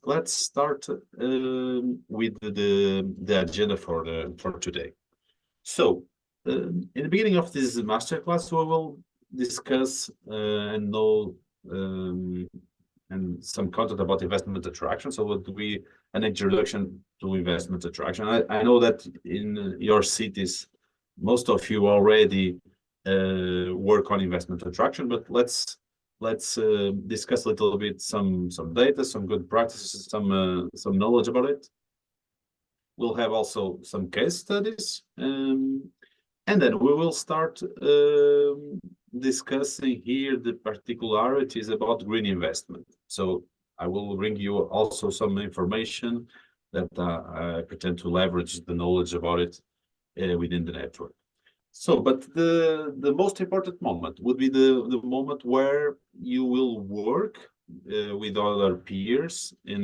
let's start with the agenda for today. So, in the beginning of this masterclass, we will discuss and know and some content about investment attraction. So, what we an introduction to investment attraction. I know that in your cities, most of you already work on investment attraction, but let's discuss a little bit some data, some good practices, some knowledge about it. We'll have also some case studies, and then we will start discussing here the particularities about green investment. So I will bring you also some information that I pretend to leverage the knowledge about it within the network. So, but the most important moment would be the moment where you will work with other peers in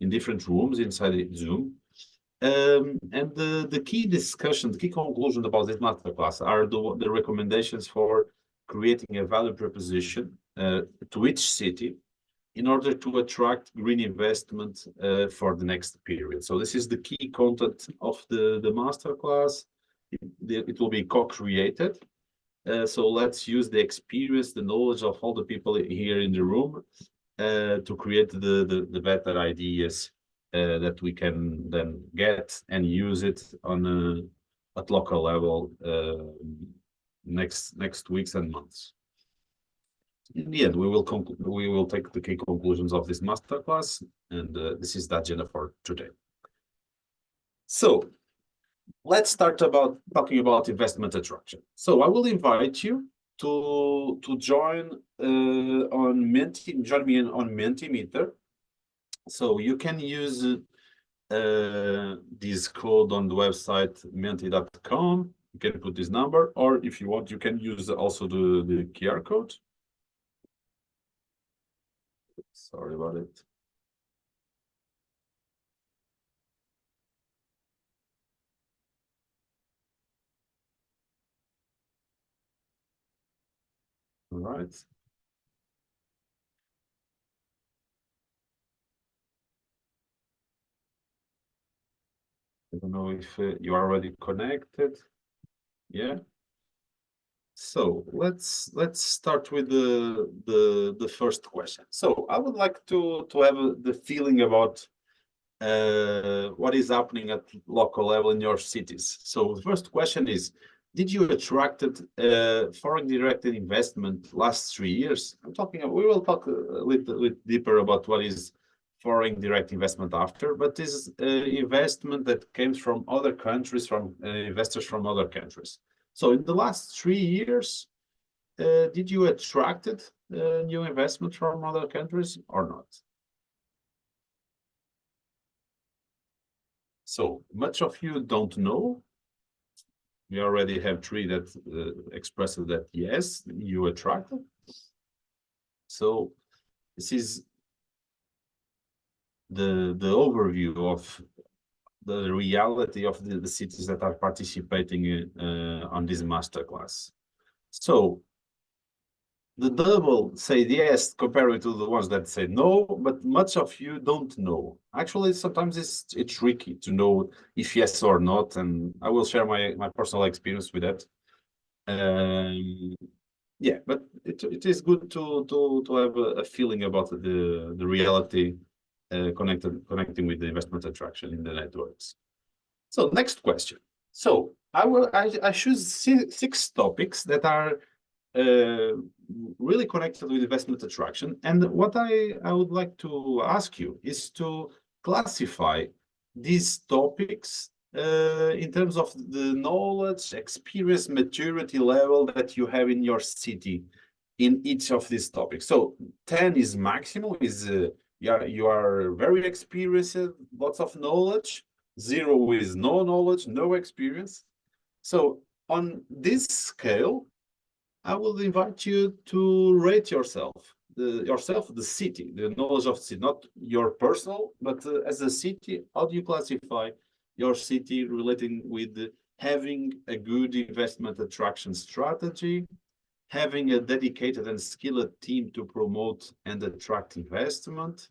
different rooms inside Zoom. And the key discussion, the key conclusion about this masterclass are the recommendations for creating a value proposition to each city in order to attract green investment for the next period. So this is the key content of the masterclass. It will be co-created. So let's use the experience, the knowledge of all the people here in the room to create the better ideas that we can then get and use it on at local level next weeks and months. In the end, we will take the key conclusions of this masterclass, and this is the agenda for today. So let's start talking about investment attraction. So I will invite you to join on Menti, join me on Mentimeter. So you can use this code on the website menti.com. You can put this number, or if you want, you can use also the QR code. Sorry about it. All right. I don't know if you are already connected. Yeah. So let's start with the first question. So I would like to have the feeling about what is happening at local level in your cities. So the first question is, did you attracted foreign direct investment last 3 years? We will talk a little deeper about what is foreign direct investment after, but this is investment that came from other countries, from investors from other countries. So in the last 3 years, did you attracted new investment from other countries or not? So much of you don't know. We already have 3 that expressed that yes, you attracted. So this is the overview of the reality of the cities that are participating on this masterclass. So the double say yes compared to the ones that say no, but much of you don't know. Actually, sometimes it's tricky to know if yes or not, and I will share my personal experience with that. Yeah, but it is good to have a feeling about the reality connecting with the investment attraction in the networks. So next question. So I choose 6 topics that are really connected with investment attraction. And what I would like to ask you is to classify these topics in terms of the knowledge, experience, maturity level that you have in your city in each of these topics. So 10 is maximum, is you are very experienced, lots of knowledge. 0 is no knowledge, no experience. So on this scale, I will invite you to rate yourself, the city, the knowledge of the city, not your personal, but as a city, how do you classify your city relating with having a good investment attraction strategy, having a dedicated and skilled team to promote and attract investment,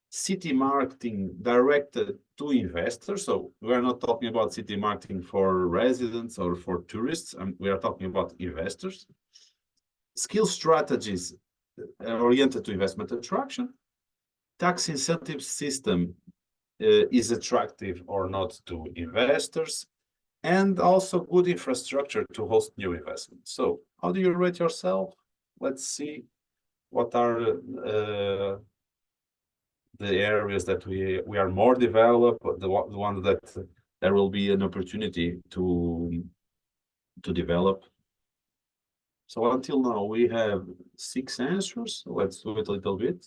city marketing directed to investors. So we are not talking about city marketing for residents or for tourists, we are talking about investors. Skill strategies oriented to investment attraction. Tax incentive system is attractive or not to investors, and also good infrastructure to host new investments. So how do you rate yourself? Let's see what are the areas that we are more developed, the one that there will be an opportunity to develop. So until now we have 6 answers. Let's do it a little bit.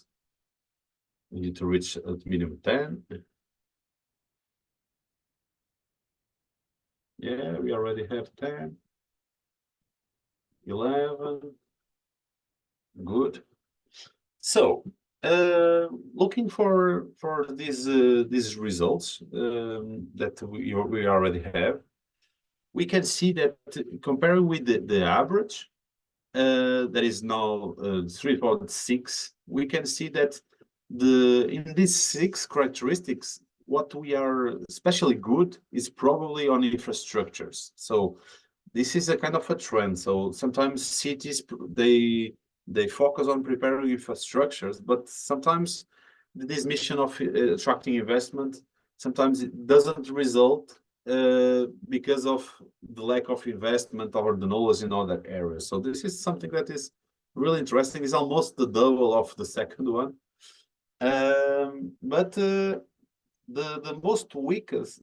We need to reach at minimum 10. Yeah, we already have 10. 11. Good. So looking for these results that we already have, we can see that comparing with the average that is now 3.6, we can see that in these 6 characteristics, what we are especially good is probably on infrastructures. So this is a kind of a trend. So sometimes cities they focus on preparing infrastructures, but sometimes this mission of attracting investment, sometimes it doesn't result because of the lack of investment or the knowledge in other areas. So this is something that is really interesting. It's almost the double of the second one. But the most weakest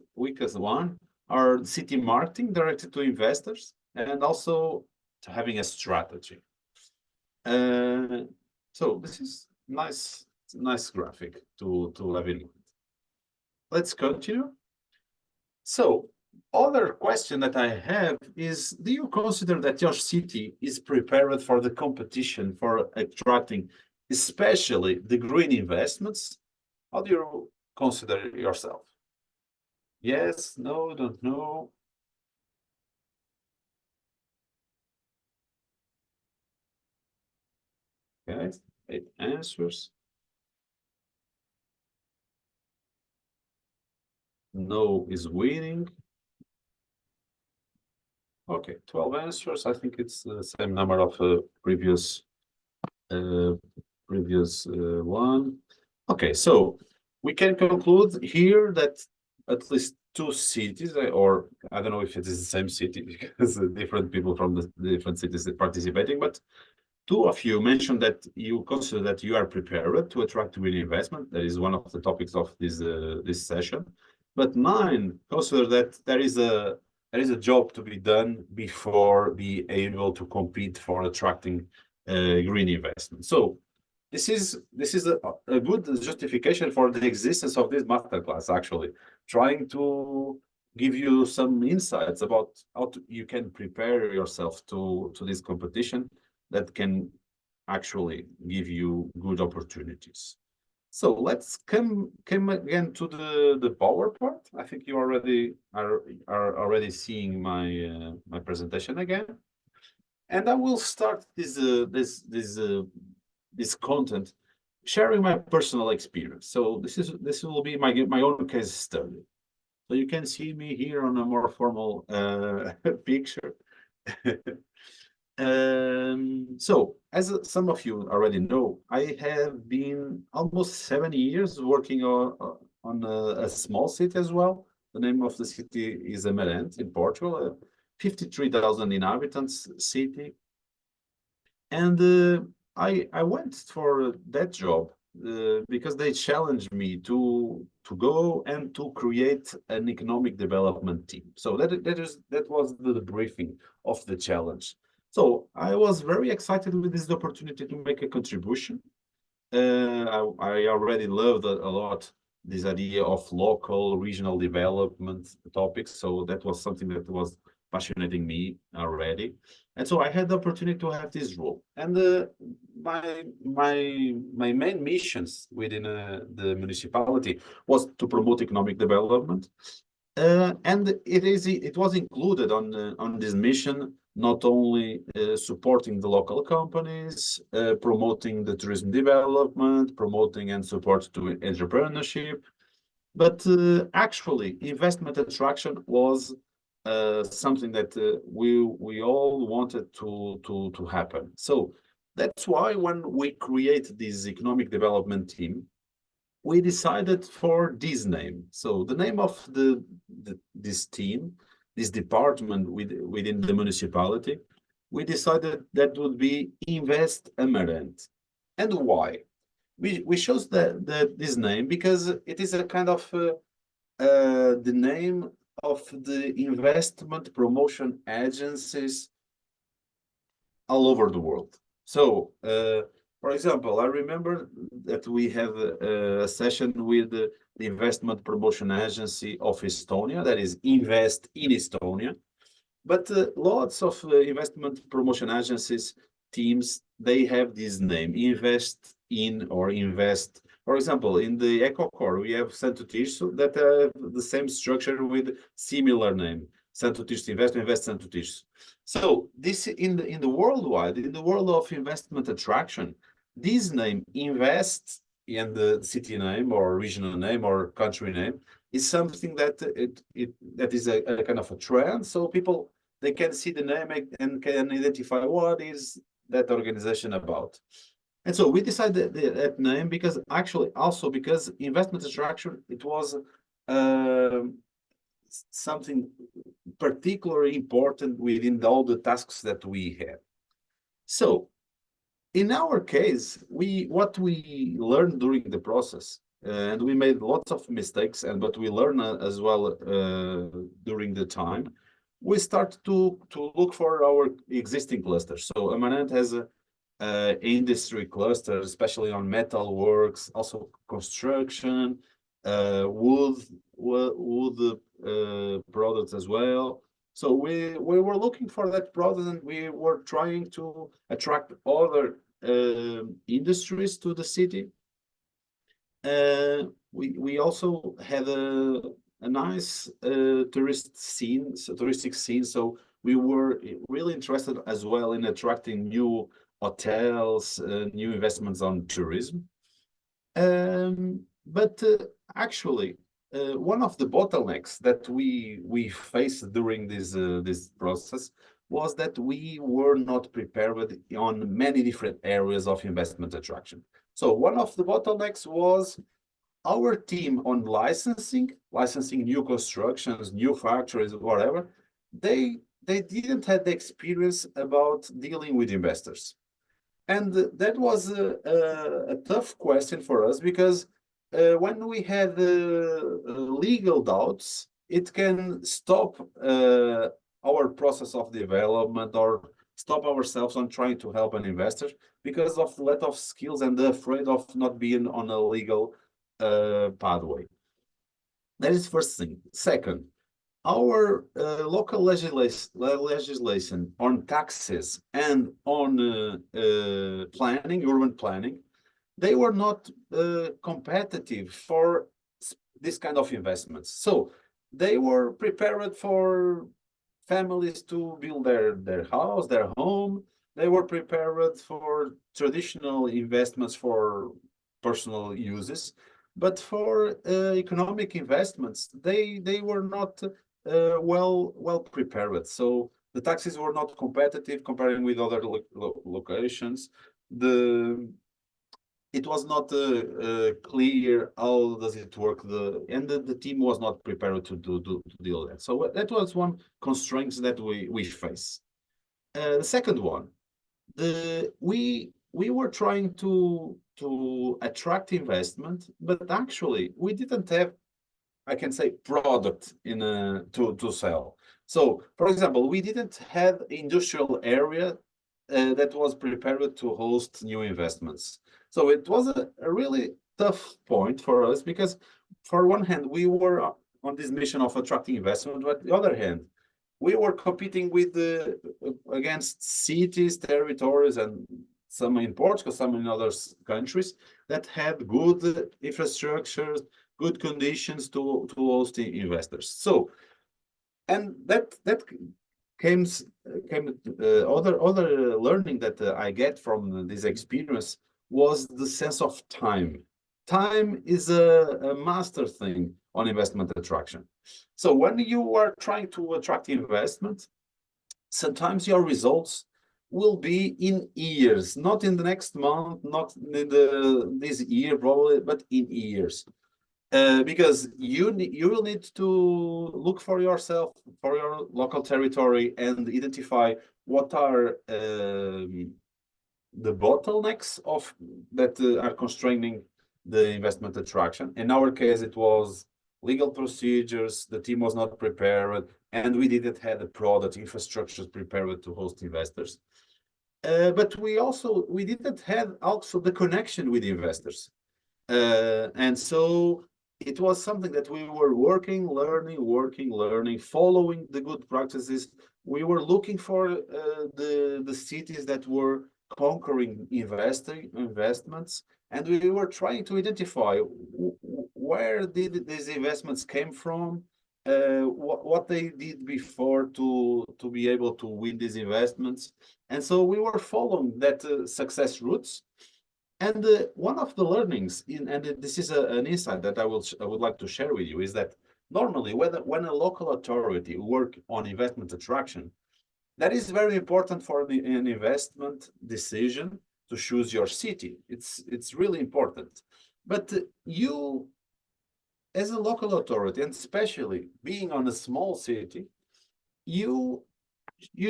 one are city marketing directed to investors, and also having a strategy. So this is nice graphic to have in mind. Let's continue. So other question that I have is, do you consider that your city is prepared for the competition for attracting especially the green investments? How do you consider yourself? Yes, no, don't know. Okay, 8 answers. No is winning. Okay, 12 answers. I think it's the same number of previous one. Okay, so we can conclude here that at least 2 cities, or I don't know if it is the same city because different people from the different cities are participating, but 2 of you mentioned that you consider that you are prepared to attract green investment. That is one of the topics of this session. But 9 consider that there is a job to be done before be able to compete for attracting green investment. So this is a good justification for the existence of this masterclass, actually, trying to give you some insights about how you can prepare yourself to this competition that can actually give you good opportunities. So let's come again to the power part. I think you already are already seeing my presentation again, and I will start this content sharing my personal experience. So this will be my own case study. So you can see me here on a more formal picture. So as some of you already know, I have been almost 7 years working on a small city as well. The name of the city is Amarante in Portugal, a 53,000 inhabitants city. And I went for that job because they challenged me to go and to create an economic development team. So that was the briefing of the challenge. So I was very excited with this opportunity to make a contribution. I already loved a lot this idea of local regional development topics. So that was something that was passionating me already. And so I had the opportunity to have this role. And my main missions within the municipality was to promote economic development. And it was included on this mission not only supporting the local companies, promoting the tourism development, promoting and support to entrepreneurship, but actually investment attraction was something that we all wanted to happen. So that's why when we create this economic development team, we decided for this name. So the name of this team, this department within the municipality, we decided that would be Invest Amarant. And why? We chose this name because it is a kind of the name of the investment promotion agencies all over the world. So, for example, I remember that we had a session with the investment promotion agency of Estonia, that is Invest in Estonia. But lots of investment promotion agencies, teams, they have this name, Invest in or Invest. For example, in the EcoCore, we have Santo Tirso that have the same structure with similar name, Santo Tirso Invest, Invest Santo Tirso. So this in the worldwide, in the world of investment attraction, this name Invest and the city name or regional name or country name is something that that is a kind of a trend. So people they can see the name and can identify what is that organization about. And so we decided that name because actually also because investment attraction it was something particularly important within all the tasks that we had. So in our case, what we learned during the process, and we made lots of mistakes, but we learned as well during the time. We start to look for our existing clusters. So Amarant has a industry cluster, especially on metal works, also construction, wood products as well. So we were looking for that product, and we were trying to attract other industries to the city. We also had a nice touristic scene. So we were really interested as well in attracting new hotels, new investments on tourism. But actually, one of the bottlenecks that we faced during this process was that we were not prepared on many different areas of investment attraction. So one of the bottlenecks was our team on licensing new constructions, new factories, whatever. They didn't have the experience about dealing with investors. And that was a tough question for us because when we had legal doubts, it can stop our process of development or stop ourselves on trying to help an investor because of lack of skills and afraid of not being on a legal pathway. That is first thing. Second, our local legislation on taxes and on planning, urban planning, they were not competitive for this kind of investments. So they were prepared for families to build their house, their home. They were prepared for traditional investments for personal uses. But for economic investments, they were not well prepared. So the taxes were not competitive comparing with other locations. It was not clear how does it work. The team was not prepared to deal with that. So that was one constraint that we face. The second one, we were trying to attract investment, but actually we didn't have, I can say, product in to sell. So, for example, we didn't have industrial area that was prepared to host new investments. So it was a really tough point for us because, for one hand, we were on this mission of attracting investment, but on the other hand, we were competing with against cities, territories, and some in Portugal, some in other countries that had good infrastructure, good conditions to host investors. So, and that came other learning that I get from this experience was the sense of time. Time is a master thing on investment attraction. So when you are trying to attract investment, sometimes your results will be in years, not in the next month, not in this year probably, but in years. Because you will need to look for yourself, for your local territory, and identify what are the bottlenecks of that are constraining the investment attraction. In our case, it was legal procedures. The team was not prepared, and we didn't have the product infrastructures prepared to host investors. But we didn't have also the connection with investors. And so it was something that we were learning, following the good practices. We were looking for the cities that were conquering investments, and we were trying to identify where did these investments came from, what they did before to be able to win these investments. And so we were following that success routes. And one of the learnings, and this is an insight that I would like to share with you, is that normally when a local authority work on investment attraction, that is very important for an investment decision to choose your city. It's really important. But you, as a local authority, and especially being on a small city, you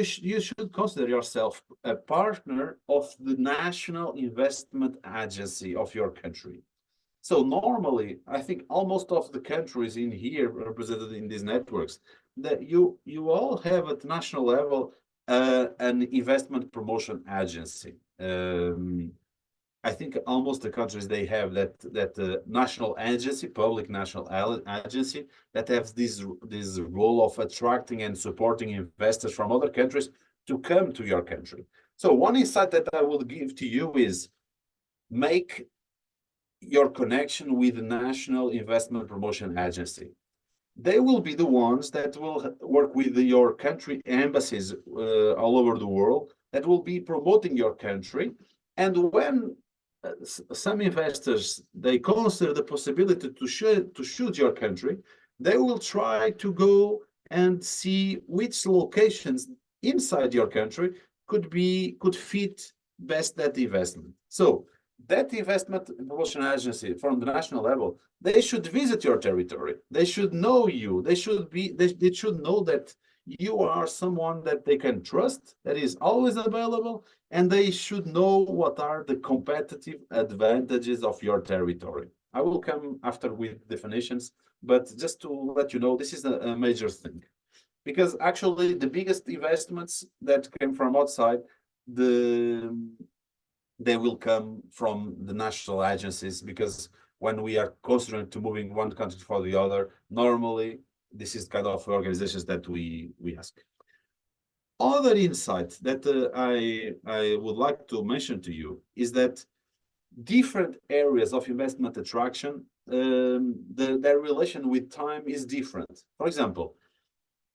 should consider yourself a partner of the national investment agency of your country. So normally, I think almost of the countries in here represented in these networks, that you all have at national level an investment promotion agency. I think almost the countries they have that national agency, public national agency, that has this role of attracting and supporting investors from other countries to come to your country. So one insight that I will give to you is make your connection with the National Investment Promotion Agency. They will be the ones that will work with your country embassies all over the world that will be promoting your country. And when some investors, they consider the possibility to shoot your country, they will try to go and see which locations inside your country could fit best that investment. So that investment promotion agency from the national level, they should visit your territory. They should know you. They should know that you are someone that they can trust, that is always available, and they should know what are the competitive advantages of your territory. I will come after with definitions, but just to let you know, this is a major thing. Because actually the biggest investments that came from outside, they will come from the national agencies, because when we are considering to moving one country for the other, normally this is kind of organizations that we ask. Other insight that I would like to mention to you is that different areas of investment attraction, their relation with time is different. For example,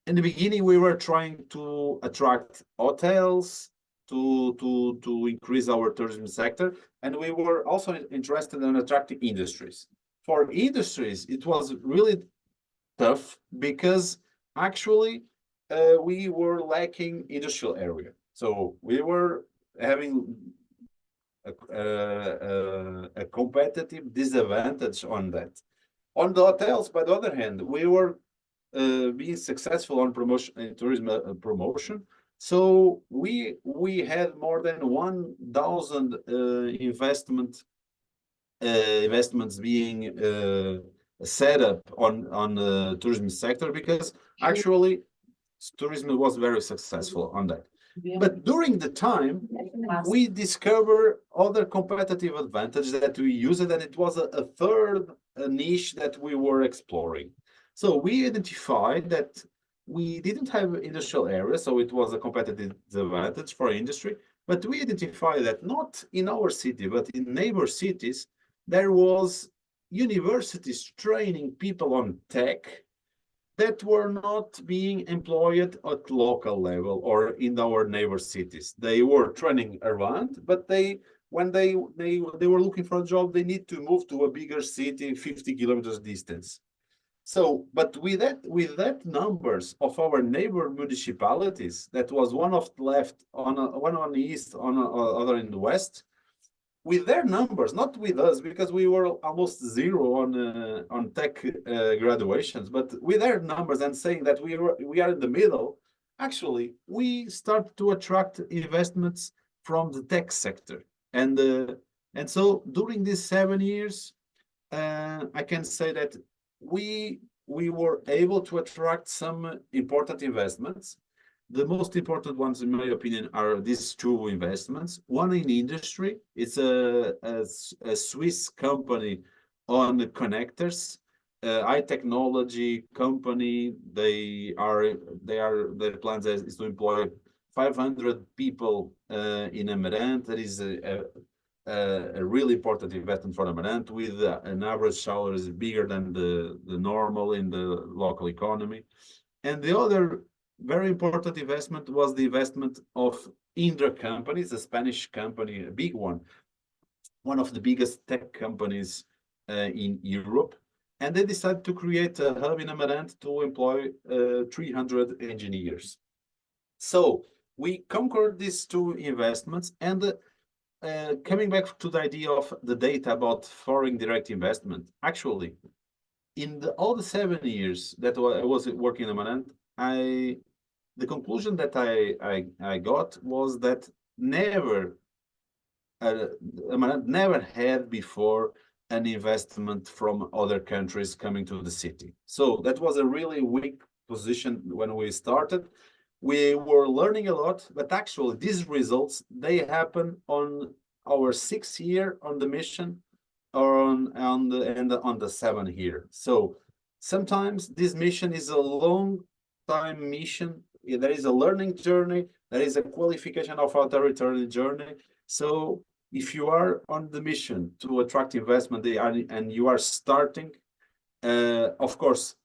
in the beginning, we were trying to attract hotels to increase our tourism sector, and we were also interested in attracting industries. For industries, it was really tough because actually we were lacking industrial area. So we were having a competitive disadvantage on that. On the hotels, by the other hand, we were being successful on tourism promotion. So we had more than 1,000 investments being set up on the tourism sector, because actually tourism was very successful on that. But during the time, we discover other competitive advantages that we used, and it was a third niche that we were exploring. So we identified that we didn't have industrial areas, so it was a competitive advantage for industry. But we identified that not in our city, but in neighbor cities, there was universities training people on tech that were not being employed at local level or in our neighbor cities. They were training around, but when they were looking for a job, they need to move to a bigger city, 50 kilometers distance. So, but with that numbers of our neighbor municipalities, that was one of the left, one on the east, other in the west, with their numbers, not with us, because we were almost zero on tech graduations, but with their numbers and saying that we are in the middle, actually, we start to attract investments from the tech sector. And so during these 7 years, I can say that we were able to attract some important investments. The most important ones, in my opinion, are these two investments. One in industry, it's a Swiss company on connectors, high technology company. Their plans is to employ 500 people in Amarante. That is a really important investment for Amarante, with an average salary is bigger than the normal in the local economy. And the other very important investment was the investment of Indra companies, a Spanish company, a big one of the biggest tech companies in Europe. And they decided to create a hub in Amarante to employ 300 engineers. So we conquered these two investments, and coming back to the idea of the data about foreign direct investment, actually, in all the 7 years that I was working in Amarante, the conclusion that I got was that Amarante never had before an investment from other countries coming to the city. So that was a really weak position when we started. We were learning a lot, but actually these results, they happen on our 6th year on the mission, or on the 7th year. So sometimes this mission is a long time mission. There is a learning journey. There is a qualification of our territory journey. So if you are on the mission to attract investment and you are starting, of course,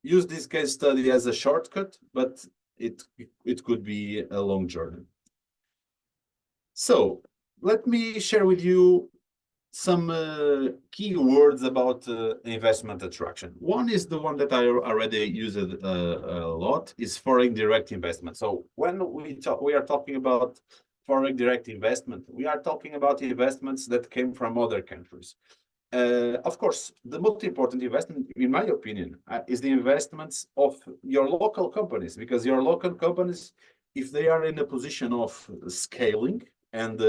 use this case study as a shortcut, but it could be a long journey. So let me share with you some key words about investment attraction. One is the one that I already used a lot, is foreign direct investment. So when we are talking about foreign direct investment, we are talking about investments that came from other countries. Of course, the most important investment, in my opinion, is the investments of your local companies, because your local companies, if they are in a position of scaling and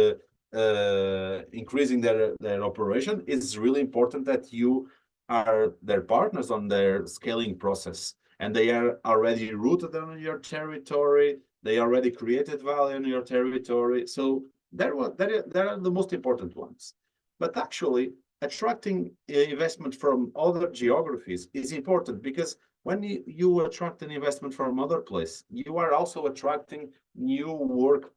increasing their operation, it's really important that you are their partners on their scaling process, and they are already rooted on your territory. They already created value in your territory. So that are the most important ones. But actually, attracting investment from other geographies is important, because when you attract an investment from other place, you are also attracting new work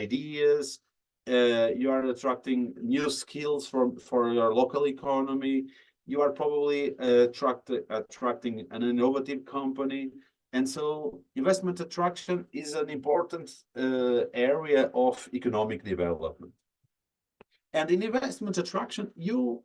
ideas. You are attracting new skills for your local economy. You are probably attracting an innovative company. And so investment attraction is an important area of economic development. And in investment attraction, there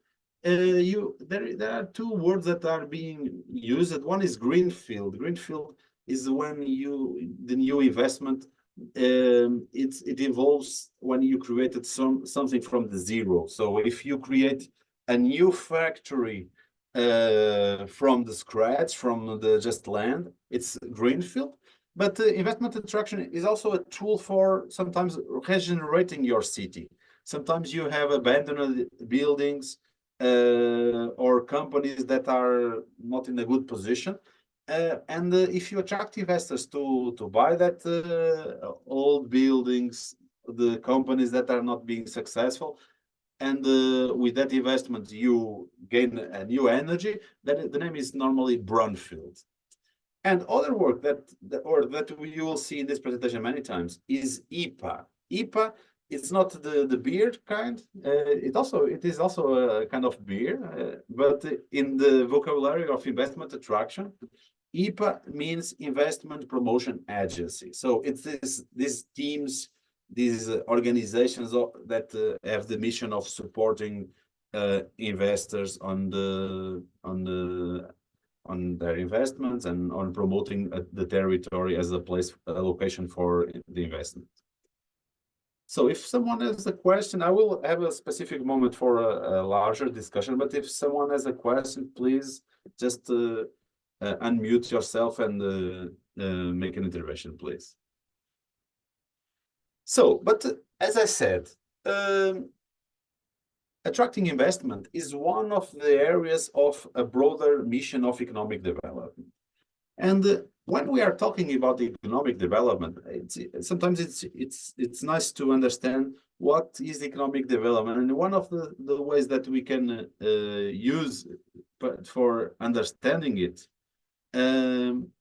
are two words that are being used. One is greenfield. Greenfield is when the new investment, it involves when you created something from the zero. So if you create a new factory from the scratch, from the just land, it's greenfield. But investment attraction is also a tool for sometimes regenerating your city. Sometimes you have abandoned buildings or companies that are not in a good position. And if you attract investors to buy that old buildings, the companies that are not being successful, and with that investment you gain a new energy, that the name is normally brownfield. And other work that you will see in this presentation many times is EPA. EPA it's not the beer kind. It is also a kind of beer, but in the vocabulary of investment attraction, IPA means investment promotion agency. So it's these teams, these organizations that have the mission of supporting investors on their investments and on promoting the territory as a location for the investment. So if someone has a question, I will have a specific moment for a larger discussion, but if someone has a question, please just unmute yourself and make an intervention, please. So, but as I said, attracting investment is one of the areas of a broader mission of economic development. And when we are talking about economic development, sometimes it's nice to understand what is economic development. And one of the ways that we can use for understanding it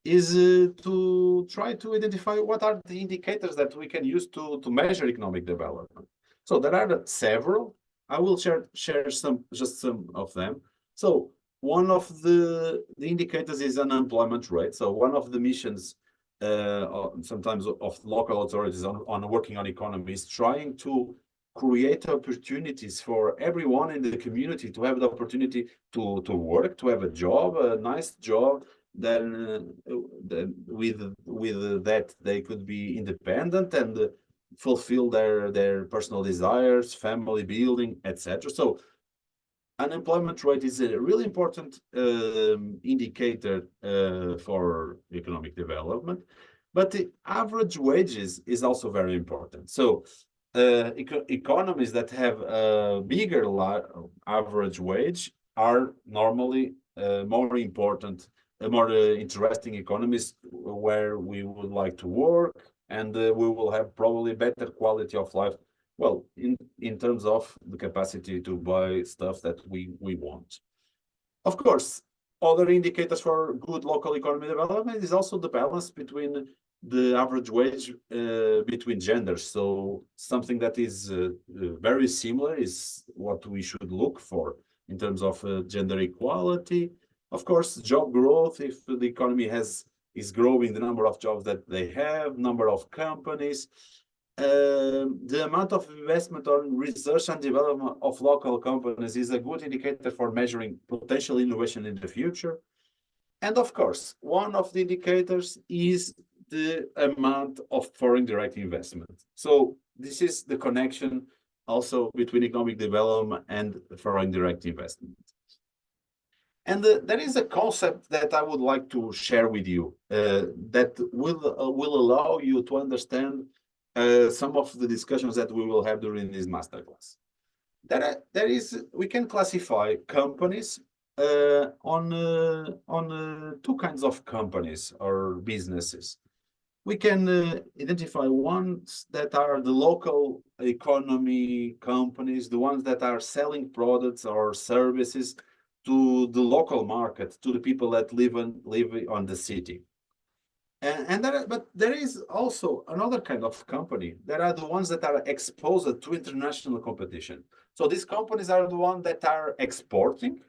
is to try to identify what are the indicators that we can use to measure economic development. So there are several. I will share just some of them. So one of the indicators is unemployment rate. So one of the missions sometimes of local authorities on working on economy is trying to create opportunities for everyone in the community to have the opportunity to work, to have a job, a nice job. Then with that they could be independent and fulfill their personal desires, family building, etc. So unemployment rate is a really important indicator for economic development, but the average wages is also very important. So economies that have a bigger average wage are normally more important, more interesting economies where we would like to work, and we will have probably better quality of life. Well, in terms of the capacity to buy stuff that we want. Of course, other indicators for good local economy development is also the balance between the average wage between genders. So something that is very similar is what we should look for in terms of gender equality. Of course, job growth, if the economy is growing, the number of jobs that they have, number of companies, the amount of investment on research and development of local companies is a good indicator for measuring potential innovation in the future. And of course, one of the indicators is the amount of foreign direct investment. So this is the connection also between economic development and foreign direct investment. And there is a concept that I would like to share with you that will allow you to understand some of the discussions that we will have during this masterclass. We can classify companies on two kinds of companies or businesses. We can identify ones that are the local economy companies, the ones that are selling products or services to the local market, to the people that live on the city. But there is also another kind of company that are the ones that are exposed to international competition. So these companies are the ones that are exporting,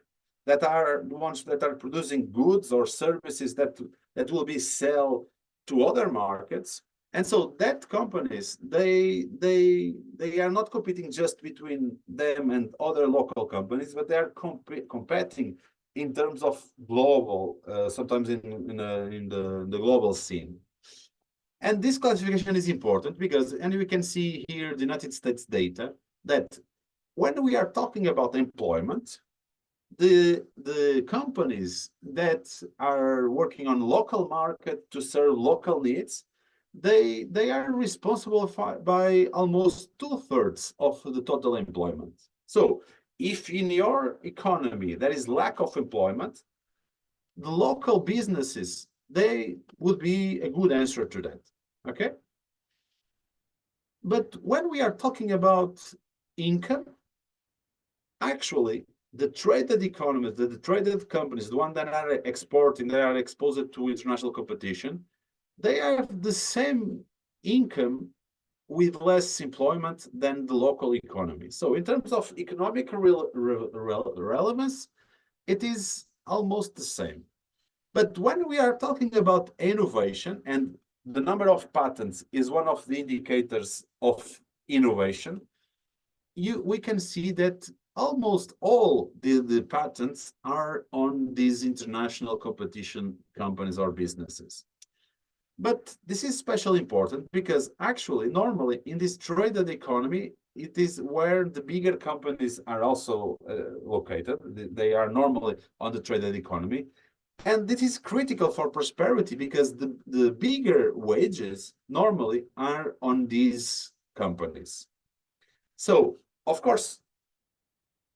that are the ones that are producing goods or services that will be sold to other markets. And so that companies, they are not competing just between them and other local companies, but they are competing in terms of global, sometimes in the global scene. And this classification is important because, and we can see here the United States data, that when we are talking about employment, the companies that are working on local market to serve local needs, they are responsible by almost 2/3 of the total employment. So if in your economy there is lack of employment, the local businesses, they would be a good answer to that, okay? But when we are talking about income, actually, the traded economies, the traded companies, the ones that are exporting, they are exposed to international competition, they have the same income with less employment than the local economy. So in terms of economic relevance, it is almost the same. But when we are talking about innovation, and the number of patents is one of the indicators of innovation, we can see that almost all the patents are on these international competition companies or businesses. But this is especially important because actually, normally in this traded economy, it is where the bigger companies are also located. They are normally on the traded economy. And this is critical for prosperity because the bigger wages normally are on these companies. So, of course,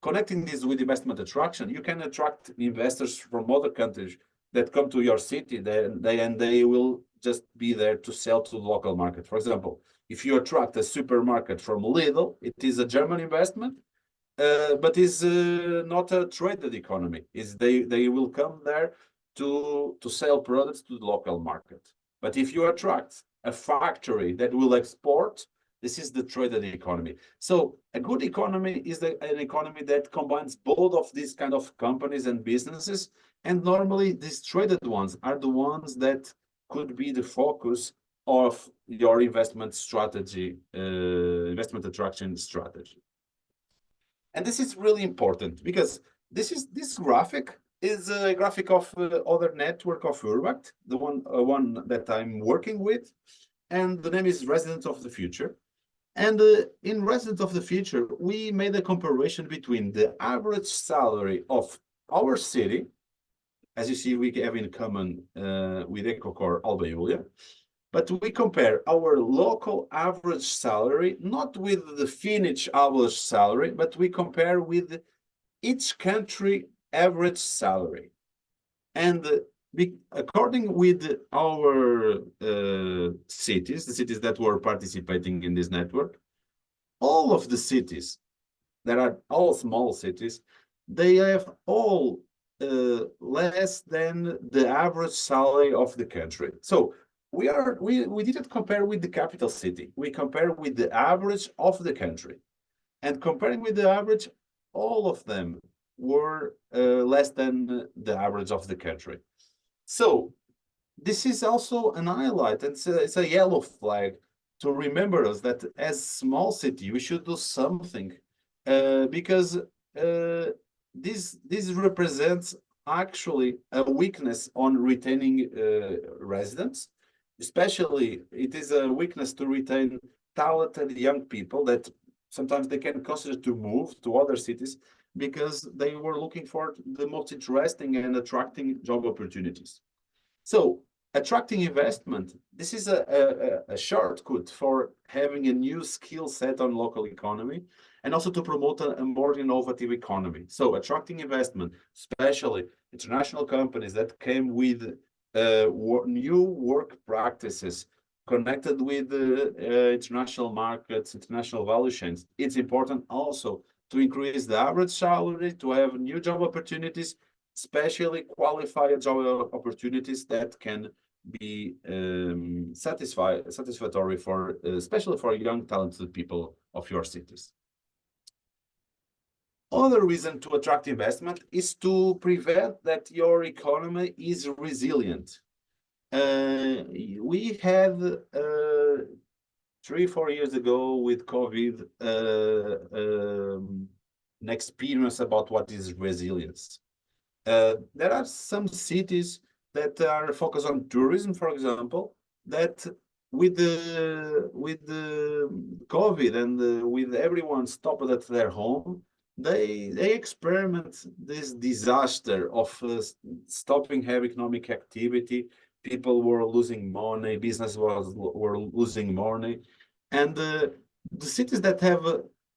connecting this with investment attraction, you can attract investors from other countries that come to your city, and they will just be there to sell to the local market. For example, if you attract a supermarket from Lidl, it is a German investment, but is not a traded economy. Is they will come there to sell products to the local market. But if you attract a factory that will export, this is the traded economy. So a good economy is an economy that combines both of these kind of companies and businesses. And normally these traded ones are the ones that could be the focus of your investment strategy, investment attraction strategy. And this is really important because this graphic is a graphic of other network of URBACT, the one that I'm working with, and the name is Residents of the Future. And in Residents of the Future, we made a comparison between the average salary of our city, as you see, we have in common with EcoCore Alba Iulia, but we compare our local average salary, not with the Finnish average salary, but we compare with each country average salary. And according with our cities, the cities that were participating in this network, all of the cities that are all small cities, they have all less than the average salary of the country. So we didn't compare with the capital city. We compare with the average of the country. And comparing with the average, all of them were less than the average of the country. So this is also an highlight, and it's a yellow flag to remember us that as small city, we should do something because this represents actually a weakness on retaining residents. Especially, it is a weakness to retain talented young people that sometimes they can consider to move to other cities because they were looking for the most interesting and attracting job opportunities. So attracting investment, this is a shortcut for having a new skill set on local economy and also to promote a more innovative economy. So attracting investment, especially international companies that came with new work practices connected with international markets, international value chains. It's important also to increase the average salary, to have new job opportunities, especially qualified job opportunities that can be satisfactory for, especially for young, talented people of your cities. Other reason to attract investment is to prevent that your economy is resilient. We had 3-4 years ago with COVID an experience about what is resilience. There are some cities that are focused on tourism, for example, that with the COVID and with everyone stopped at their home, they experiment this disaster of stopping heavy economic activity. People were losing money, business were losing money, and the cities that have,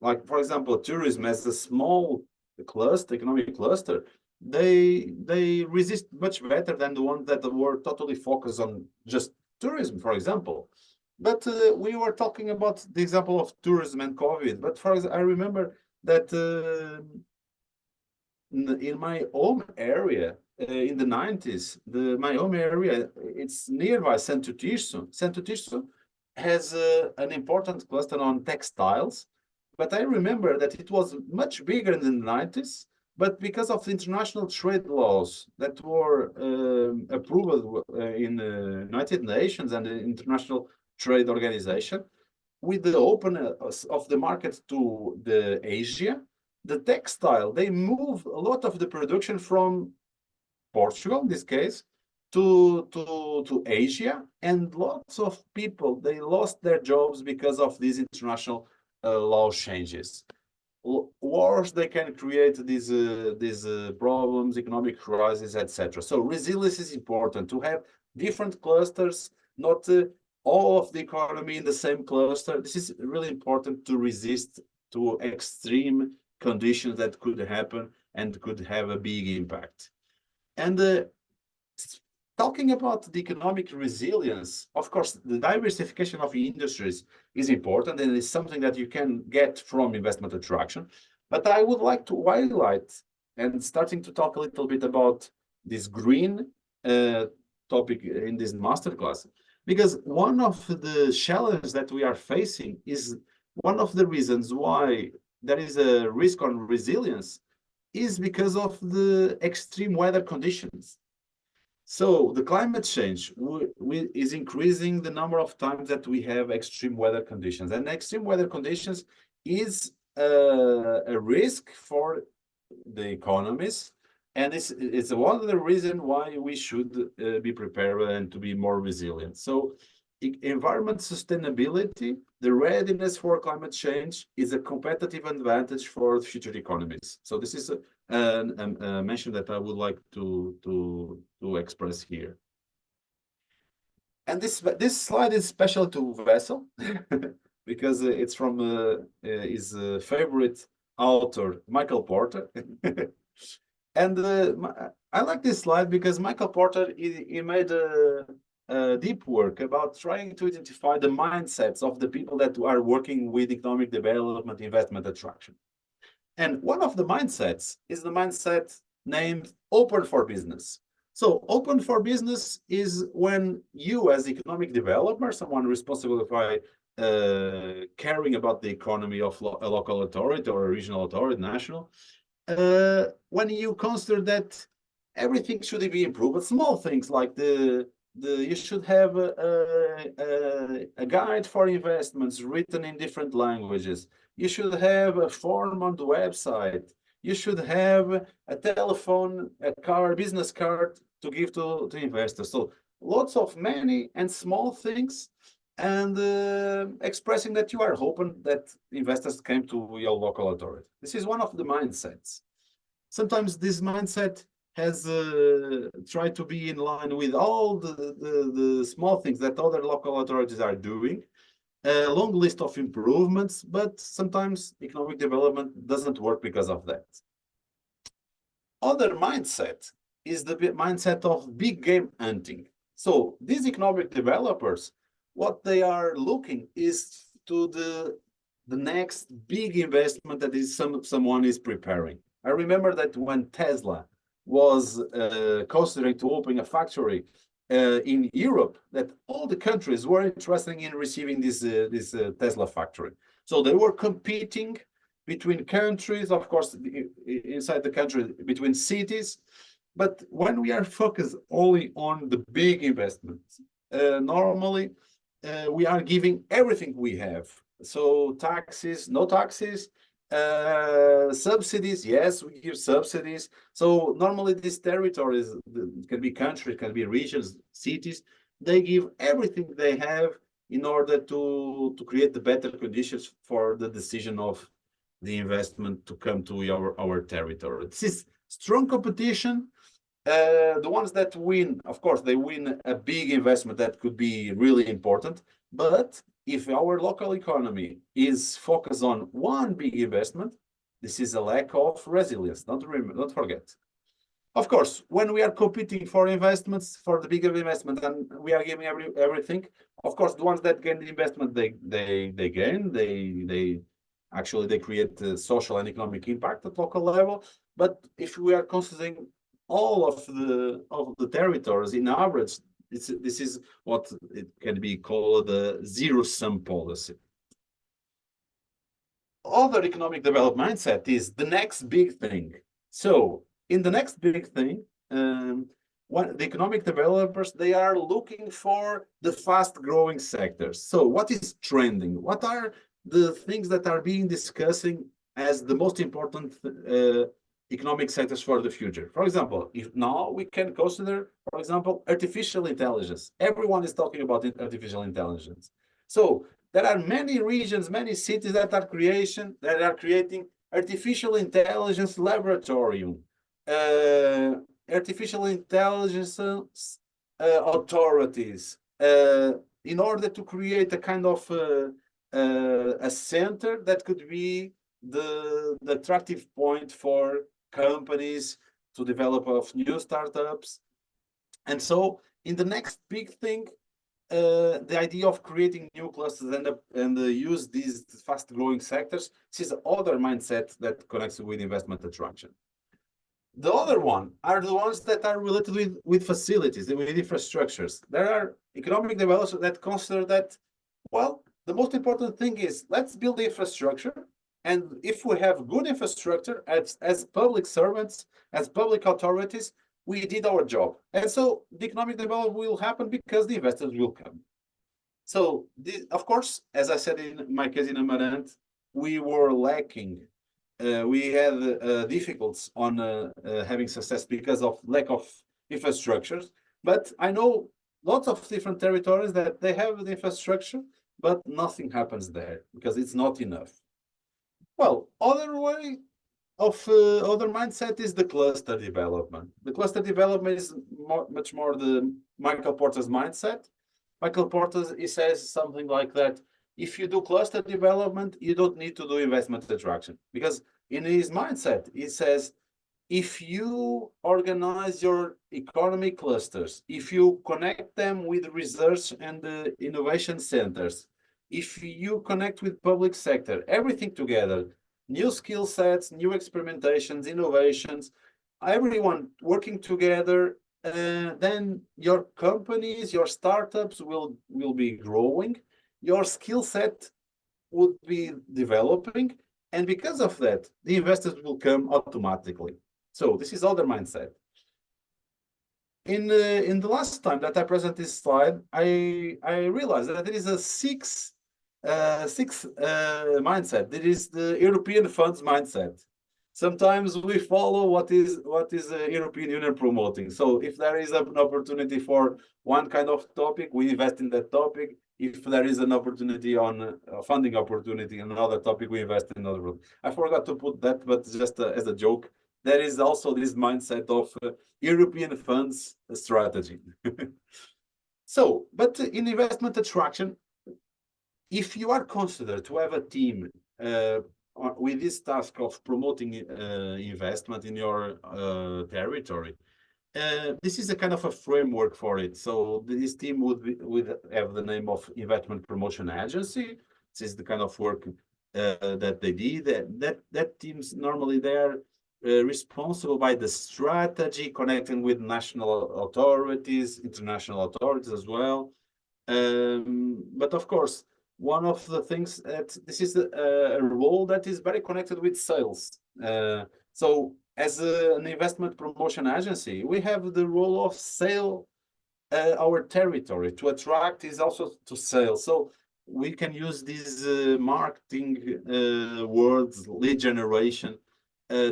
like for example, tourism as a small cluster, economic cluster, they resist much better than the ones that were totally focused on just tourism, for example. But we were talking about the example of tourism and COVID. But for example, I remember that in my home area in the 90s, my home area, it's nearby Santo Tirso. Santo Tirso has an important cluster on textiles, but I remember that it was much bigger in the 90s, but because of the international trade laws that were approved in the United Nations and the International Trade Organization, with the openness of the market to the Asia, the textile, they move a lot of the production from Portugal, in this case, to Asia, and lots of people, they lost their jobs because of these international law changes. Wars, they can create these problems, economic crises, etc. So resilience is important to have different clusters, not all of the economy in the same cluster. This is really important to resist to extreme conditions that could happen and could have a big impact. And talking about the economic resilience, of course, the diversification of industries is important and it's something that you can get from investment attraction. But I would like to highlight and starting to talk a little bit about this green topic in this masterclass, because one of the challenges that we are facing is one of the reasons why there is a risk on resilience is because of the extreme weather conditions. So the climate change is increasing the number of times that we have extreme weather conditions, and extreme weather conditions is a risk for the economies, and it's one of the reasons why we should be prepared and to be more resilient. So environment sustainability, the readiness for climate change is a competitive advantage for future economies. So this is a mention that I would like to express here. And this slide is special to Vessel because it's from his favorite author, Michael Porter. And I like this slide because Michael Porter, he made deep work about trying to identify the mindsets of the people that are working with economic development, investment attraction. And one of the mindsets is the mindset named open for business. So open for business is when you as economic developer, someone responsible for caring about the economy of a local authority or a regional authority, national, when you consider that everything should be improved, but small things like you should have a guide for investments written in different languages. You should have a form on the website. You should have a telephone, a card, business card to give to investors. So lots of many and small things, and expressing that you are hoping that investors came to your local authority. This is one of the mindsets. Sometimes this mindset has tried to be in line with all the small things that other local authorities are doing, a long list of improvements, but sometimes economic development doesn't work because of that. Other mindset is the mindset of big game hunting. So these economic developers, what they are looking is to the next big investment that is someone is preparing. I remember that when Tesla was considering to open a factory in Europe, that all the countries were interested in receiving this Tesla factory. So they were competing between countries, of course, inside the country, between cities. But when we are focused only on the big investments, normally we are giving everything we have. So taxes, no taxes, subsidies, yes, we give subsidies. So normally these territories, it can be countries, can be regions, cities, they give everything they have in order to create the better conditions for the decision of the investment to come to our territory. This is strong competition. The ones that win, of course, they win a big investment that could be really important. But if our local economy is focused on one big investment, this is a lack of resilience. Don't forget. Of course, when we are competing for investments, for the bigger investment, and we are giving everything, of course, the ones that gain the investment, they gain. They actually they create social and economic impact at local level. But if we are considering all of the territories in average, This is what it can be called the zero-sum policy. Other economic development mindset is the next big thing. So in the next big thing, the economic developers, they are looking for the fast-growing sectors. So what is trending? What are the things that are being discussing as the most important economic sectors for the future? For example, if now we can consider, for example, artificial intelligence. Everyone is talking about artificial intelligence. So there are many regions, many cities that are creating artificial intelligence laboratorium, artificial intelligence authorities, in order to create a kind of a center that could be the attractive point for companies to develop of new startups. And so in the next big thing, the idea of creating new clusters and use these fast-growing sectors, this is other mindset that connects with investment attraction. The other one are the ones that are related with facilities and with infrastructures. There are economic developers that consider that, well, the most important thing is let's build the infrastructure. And if we have good infrastructure as public servants, as public authorities, we did our job. And so the economic development will happen because the investors will come. So, of course, as I said in my case in Amarante, we were lacking. We had difficulties on having success because of lack of infrastructures. But I know lots of different territories that they have the infrastructure, but nothing happens there because it's not enough. Well, other way of other mindset is the cluster development. The cluster development is much more the Michael Porter's mindset. Michael Porter, he says something like that. If you do cluster development, you don't need to do investment attraction, because in his mindset, he says, if you organize your economy clusters, if you connect them with research and innovation centers, if you connect with public sector, everything together, new skill sets, new experimentations, innovations, everyone working together, then your companies, your startups will be growing, your skill set would be developing, and because of that, the investors will come automatically. So this is other mindset. In the last time that I present this slide, I realized that there is a sixth mindset. There is the European funds mindset. Sometimes we follow what is the European Union promoting. So if there is an opportunity for one kind of topic, we invest in that topic. If there is an opportunity on a funding opportunity in another topic, we invest in another one. I forgot to put that, but just as a joke, there is also this mindset of European funds strategy. So, but in investment attraction, if you are considered to have a team with this task of promoting investment in your territory, this is a kind of a framework for it. So this team would have the name of Investment Promotion Agency. This is the kind of work that they did. That teams normally they're responsible by the strategy, connecting with national authorities, international authorities as well. But of course, one of the things that this is a role that is very connected with sales. So as an investment promotion agency, we have the role of sale our territory. To attract is also to sell. So we can use these marketing words, lead generation,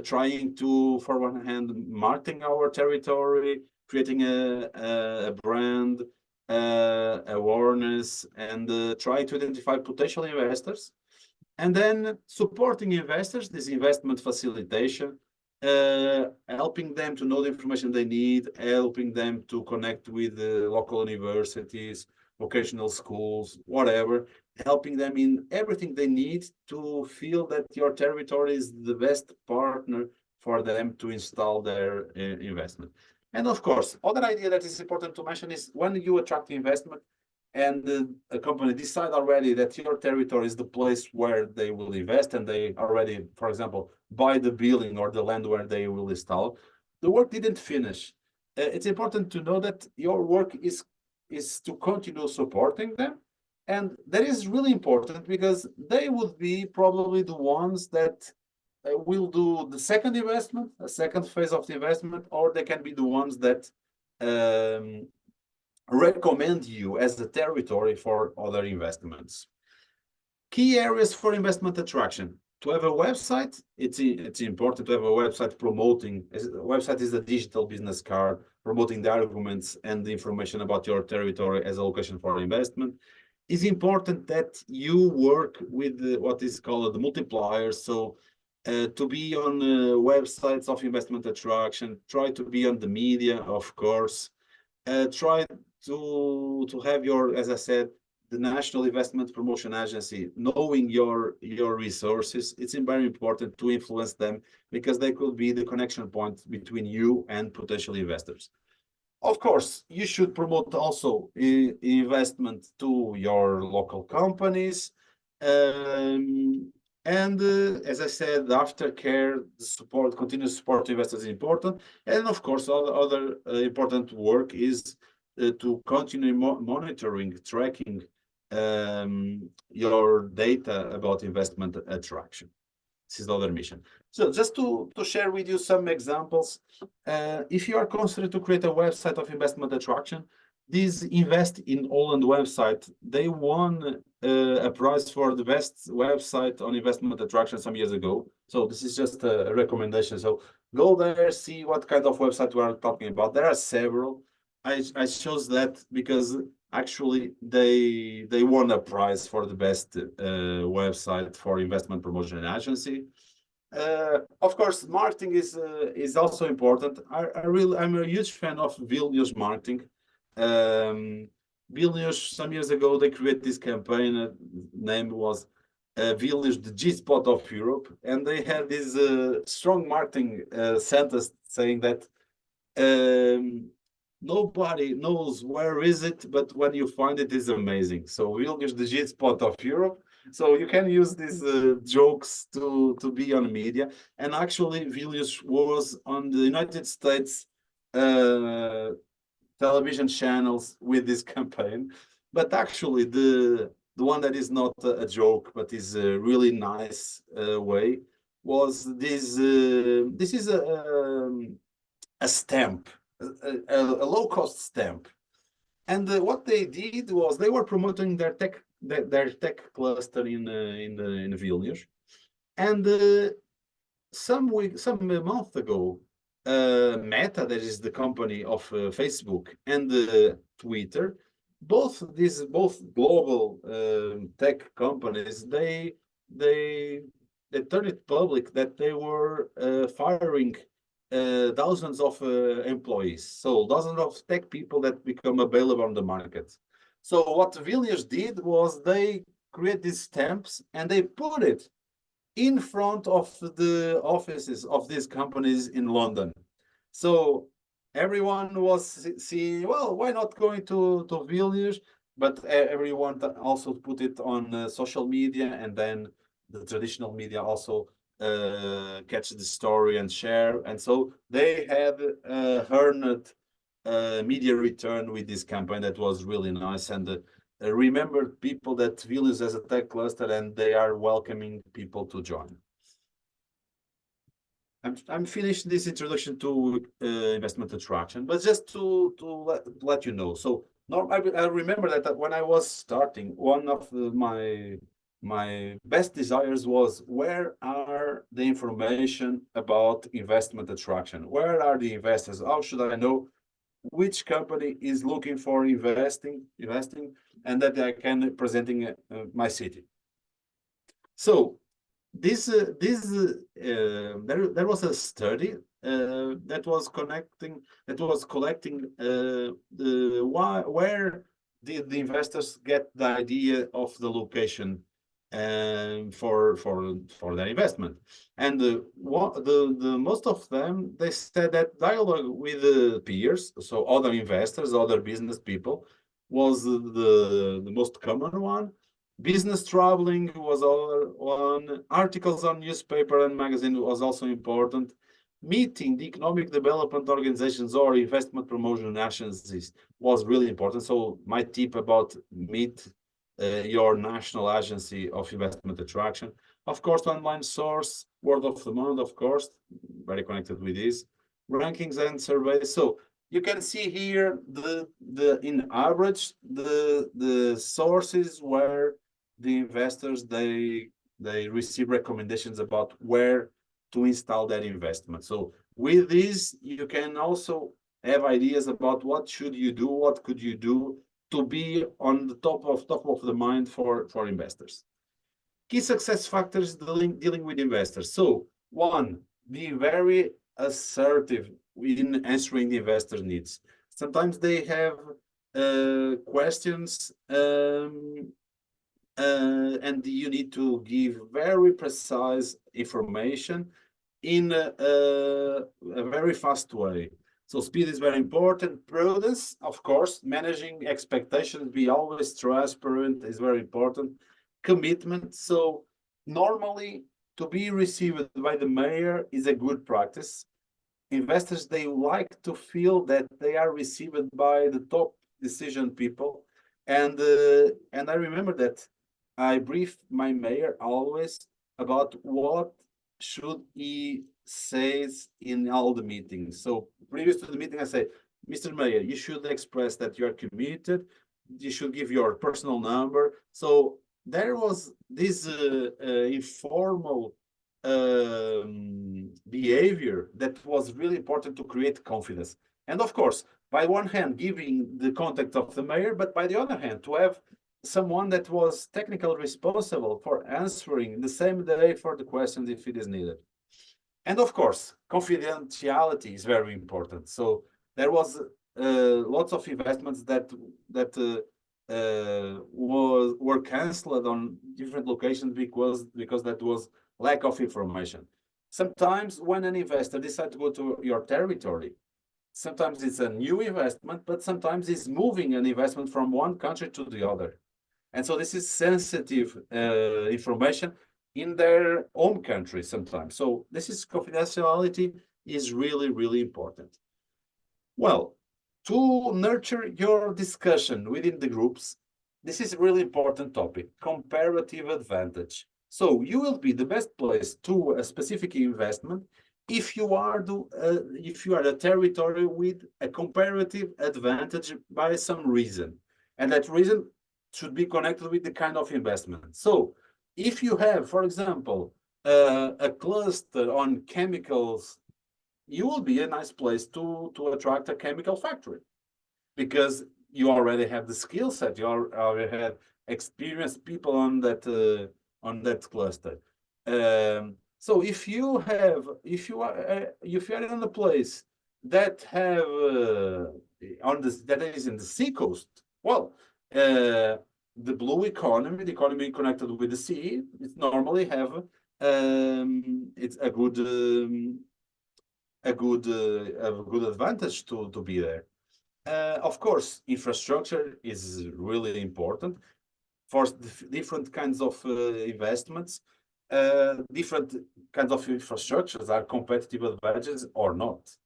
trying to, for one hand, marketing our territory, creating a brand, awareness, and try to identify potential investors, and then supporting investors, this investment facilitation, helping them to know the information they need, helping them to connect with the local universities, vocational schools, whatever, helping them in everything they need to feel that your territory is the best partner for them to install their investment. And of course, other idea that is important to mention is when you attract investment and a company decide already that your territory is the place where they will invest, and they already, for example, buy the building or the land where they will install, the work didn't finish. It's important to know that your work is is to continue supporting them. And that is really important because they would be probably the ones that will do the second investment, a second phase of the investment, or they can be the ones that recommend you as a territory for other investments. Key areas for investment attraction. To have a website, it's important to have a website promoting. A website is a digital business card promoting the arguments and the information about your territory as a location for investment. It's important that you work with what is called the multipliers. So to be on websites of investment attraction, try to be on the media, of course. Try to have your, as I said, the National Investment Promotion Agency, knowing your resources. It's very important to influence them because they could be the connection point between you and potential investors. Of course, you should promote also investment to your local companies. And as I said, the aftercare, the support, continuous support to investors is important. And of course, other important work is to continue monitoring, tracking your data about investment attraction. This is the other mission. So just to share with you some examples, if you are considering to create a website of investment attraction, this Invest in Holland website, they won a prize for the best website on investment attraction some years ago. So this is just a recommendation. So go there, see what kind of website we are talking about. There are several. I chose that because actually they won a prize for the best website for investment promotion agency. Of course, marketing is also important. I'm a huge fan of Vilnius marketing. Vilnius, some years ago, they created this campaign. Name was Vilnius, the G-spot of Europe, and they had this strong marketing sentence saying that nobody knows where is it, but when you find it, is amazing. So Vilnius, the G-spot of Europe. So you can use these jokes to be on media. And actually, Vilnius was on the United States television channels with this campaign. But actually, the one that is not a joke, but is a really nice way, was this. This is a stamp, a low-cost stamp. And what they did was they were promoting their tech cluster in Vilnius. And some month ago, Meta, that is the company of Facebook, and Twitter, both global tech companies, they turned it public that they were firing thousands of employees, so dozens of tech people that become available on the market. So what Vilnius did was they create these stamps and they put it in front of the offices of these companies in London. So everyone was seeing, well, why not going to Vilnius? But everyone also put it on social media, and then the traditional media also catch the story and share. And so they had earned media return with this campaign that was really nice. And remember people that Vilnius as a tech cluster, and they are welcoming people to join. I'm finished this introduction to investment attraction, but just to let you know. So I remember that when I was starting, one of my best desires was, where are the information about investment attraction? Where are the investors? How should I know which company is looking for investing, and that I can presenting my city? So there was a study that was collecting where did the investors get the idea of the location for their investment. And the most of them, they said that dialogue with the peers, so other investors, other business people, was the most common one. Business traveling was other one. Articles on newspaper and magazine was also important. meeting the economic development organizations or investment promotion agencies was really important. So my tip about meet your national agency of investment attraction. Of course, online source, word of the month, of course, very connected with this, rankings and surveys. So you can see here the in average the sources where the investors they receive recommendations about where to install that investment. So with this, you can also have ideas about what should you do, what could you do to be on the top of the mind for investors. Key success factors dealing with investors. So one, be very assertive in answering the investor needs. Sometimes they have questions and you need to give very precise information in a very fast way. So speed is very important. Prudence, of course, managing expectations, be always transparent is very important. Commitment. So normally to be received by the mayor is a good practice. Investors, they like to feel that they are received by the top decision people. And I remember that I brief my mayor always about what should he says in all the meetings. So previous to the meeting, I say, Mr. Mayor, you should express that you are committed. You should give your personal number. So there was this informal behavior that was really important to create confidence. And of course, by one hand, giving the contact of the mayor, but by the other hand, to have someone that was technically responsible for answering the same day for the questions if it is needed. And of course, confidentiality is very important. So there was lots of investments that were cancelled on different locations because that was lack of information. Sometimes when an investor decides to go to your territory, sometimes it's a new investment, but sometimes it's moving an investment from one country to the other. And so this is sensitive information in their home country sometimes. So this is confidentiality is really, really important. Well, to nurture your discussion within the groups, this is a really important topic, comparative advantage. So you will be the best place to a specific investment if you are a territory with a comparative advantage by some reason. And that reason should be connected with the kind of investment. So if you have, for example, a cluster on chemicals, you will be a nice place to attract a chemical factory because you already have the skill set, you already have experienced people on that cluster. So if you are in a place that have that is in the seacoast, well, the blue economy, the economy connected with the sea, it normally have it's a good advantage to be there. Of course, infrastructure is really important for different kinds of investments. Different kinds of infrastructures are competitive advantages or not.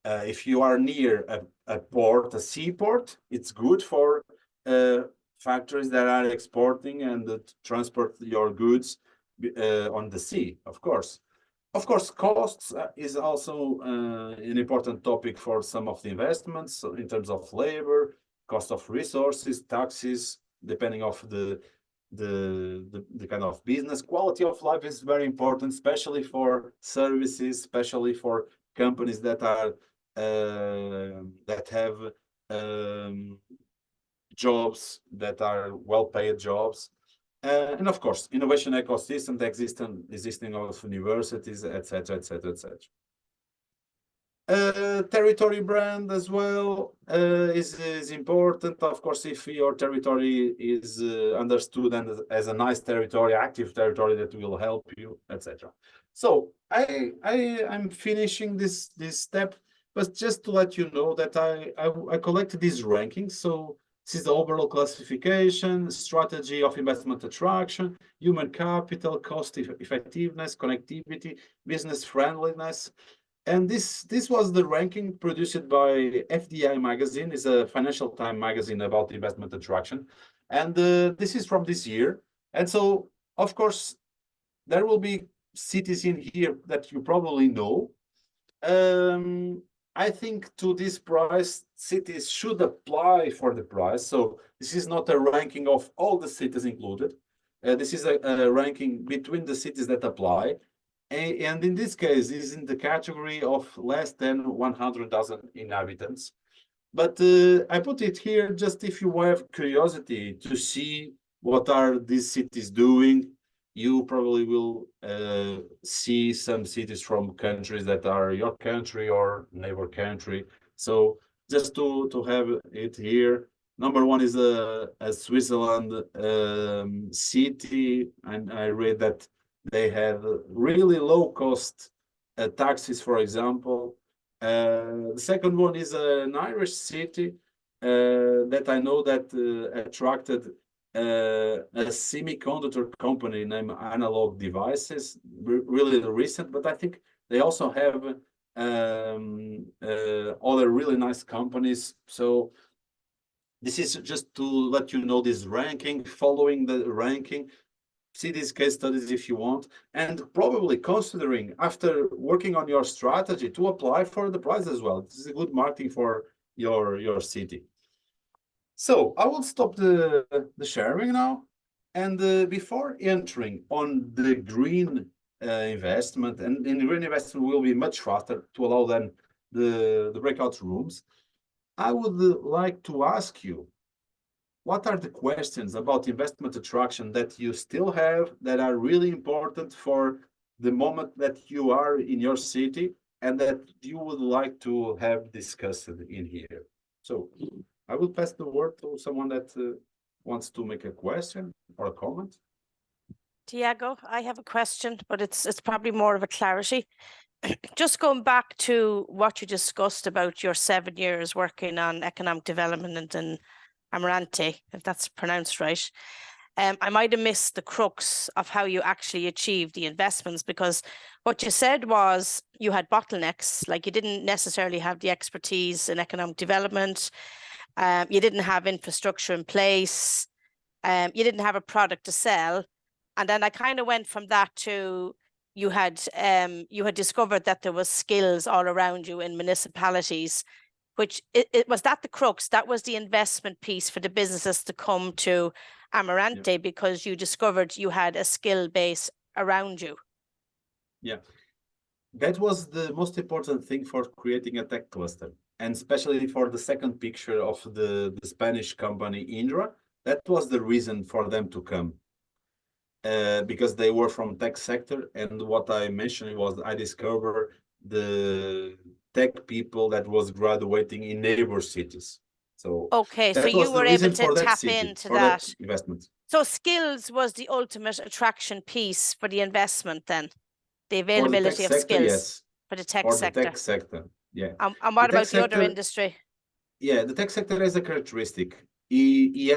If you are near a port, a seaport, it's good for factories that are exporting and transport your goods on the sea, of course. Of course, costs is also an important topic for some of the investments in terms of labor, cost of resources, taxes, depending of the kind of business. Quality of life is very important, especially for services, especially for companies that are that have jobs that are well-paid jobs. And of course, innovation ecosystem, the existing of universities, etc., etc., etc. Territory brand as well is important. Of course, if your territory is understood and as a nice territory, active territory that will help you, etc. So I'm finishing this step, but just to let you know that I collected these rankings. So this is the overall classification, strategy of investment attraction, human capital, cost effectiveness, connectivity, business friendliness. And this was the ranking produced by FDI magazine, is a Financial Times magazine about investment attraction. And this is from this year. And so, of course, there will be cities in here that you probably know. I think to this price, cities should apply for the price. So this is not a ranking of all the cities included. This is a ranking between the cities that apply. And in this case, is in the category of less than 100,000 inhabitants. But I put it here just if you have curiosity to see what are these cities doing. You probably will see some cities from countries that are your country or neighbor country. So just to have it here, number one is a Switzerland city, and I read that they have really low cost taxes, for example. The second one is an Irish city that I know that attracted a semiconductor company named Analog Devices, really recent, but I think they also have other really nice companies. So this is just to let you know this ranking, following the ranking. See these case studies if you want, and probably considering after working on your strategy to apply for the prize as well. This is a good marketing for your city. So I will stop the sharing now. And before entering on the green investment, and in green investment will be much faster to allow then the breakout rooms, I would like to ask you, what are the questions about investment attraction that you still have that are really important for the moment that you are in your city and that you would like to have discussed in here? So I will pass the word to someone that wants to make a question or a comment. Tiago, I have a question, but it's probably more of a clarity. Just going back to what you discussed about your 7 years working on economic development in Amarante, if that's pronounced right. I might have missed the crux of how you actually achieved the investments, because what you said was you had bottlenecks, like you didn't necessarily have the expertise in economic development. You didn't have infrastructure in place. You didn't have a product to sell. And then I kind of went from that to you had discovered that there was skills all around you in municipalities, which it was that the crux, that was the investment piece for the businesses to come to Amarante, because you discovered you had a skill base around you. Yeah, that was the most important thing for creating a tech cluster, and especially for the second picture of the Spanish company Indra. That was the reason for them to come. Because they were from tech sector, and what I mentioned was I discovered the tech people that was graduating in neighbor cities. So okay, so you were able to tap into that investment. So skills was the ultimate attraction piece for the investment then, the availability of skills. Yes. For the tech sector. The tech sector, yeah. And what about the other industry? Yeah, the tech sector has a characteristic. He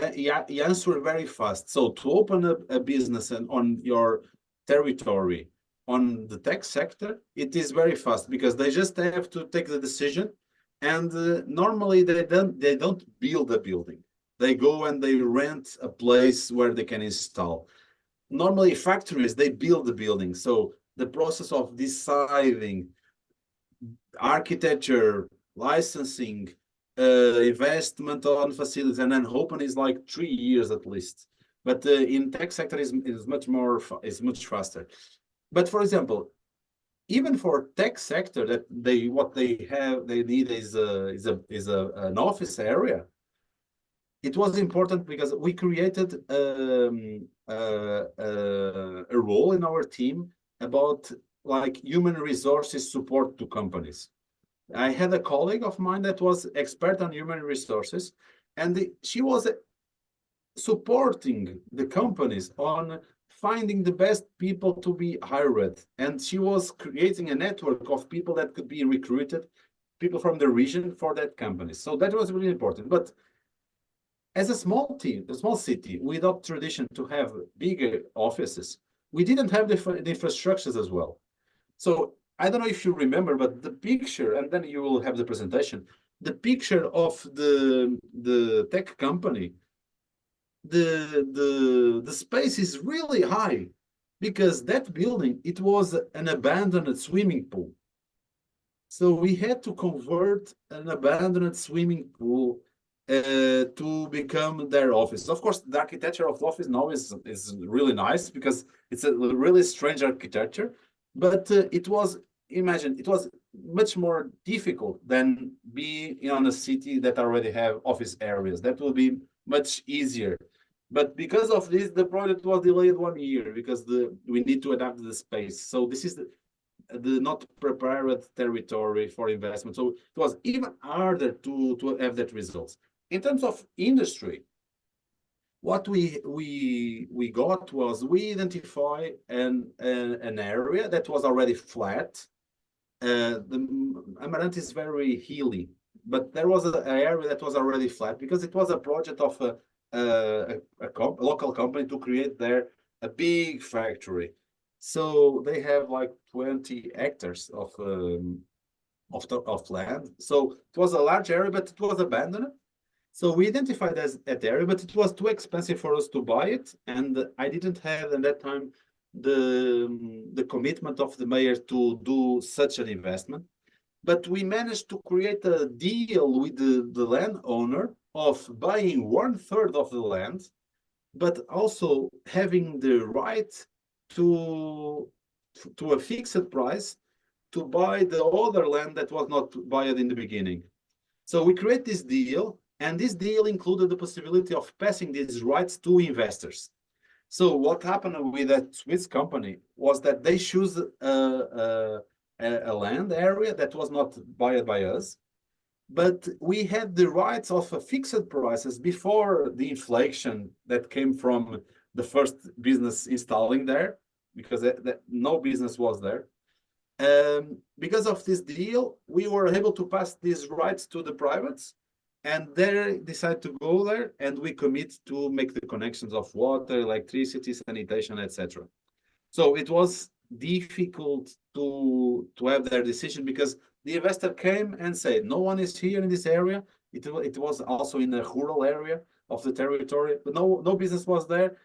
answered very fast. So to open up a business and on your territory, on the tech sector, it is very fast because they just have to take the decision. And normally they don't build a building. They go and they rent a place where they can install. Normally factories, they build the building. So the process of deciding architecture, licensing, investment on facilities, and then open is like 3 years at least. But in tech sector is much faster. But for example, even for tech sector, that they need is an office area. It was important because we created a role in our team about like human resources support to companies. I had a colleague of mine that was expert on human resources, and she was supporting the companies on finding the best people to be hired. And she was creating a network of people that could be recruited, people from the region for that company. So that was really important. But as a small team, a small city, without tradition to have bigger offices, we didn't have the infrastructures as well. So I don't know if you remember, but the picture, and then you will have the presentation, the picture of the tech company, the space is really high because that building, it was an abandoned swimming pool. So we had to convert an abandoned swimming pool to become their office. Of course, the architecture of the office now is really nice because it's a really strange architecture. But it was, imagine, it was much more difficult than being on a city that already have office areas. That will be much easier. But because of this, the project was delayed 1 year because we need to adapt the space. So this is the not prepared territory for investment. So it was even harder to have that results. In terms of industry, what we got was we identify an area that was already flat. The Amarante is very hilly, but there was an area that was already flat because it was a project of a local company to create there a big factory. So they have like 20 hectares of land. So it was a large area, but it was abandoned. So we identified as that area, but it was too expensive for us to buy it, and I didn't have at that time the commitment of the mayor to do such an investment. But we managed to create a deal with the landowner of buying 1/3 of the land, but also having the right to a fixed price to buy the other land that was not bought in the beginning. So we create this deal, and this deal included the possibility of passing these rights to investors. So what happened with that Swiss company was that they choose a land area that was not bought by us, but we had the rights of fixed prices before the inflation that came from the first business installing there, because no business was there. Because of this deal, we were able to pass these rights to the privates, and they decide to go there, and we commit to make the connections of water, electricity, sanitation, etc. So it was difficult to have their decision because the investor came and said, no one is here in this area. It was also in a rural area of the territory, but no business was there.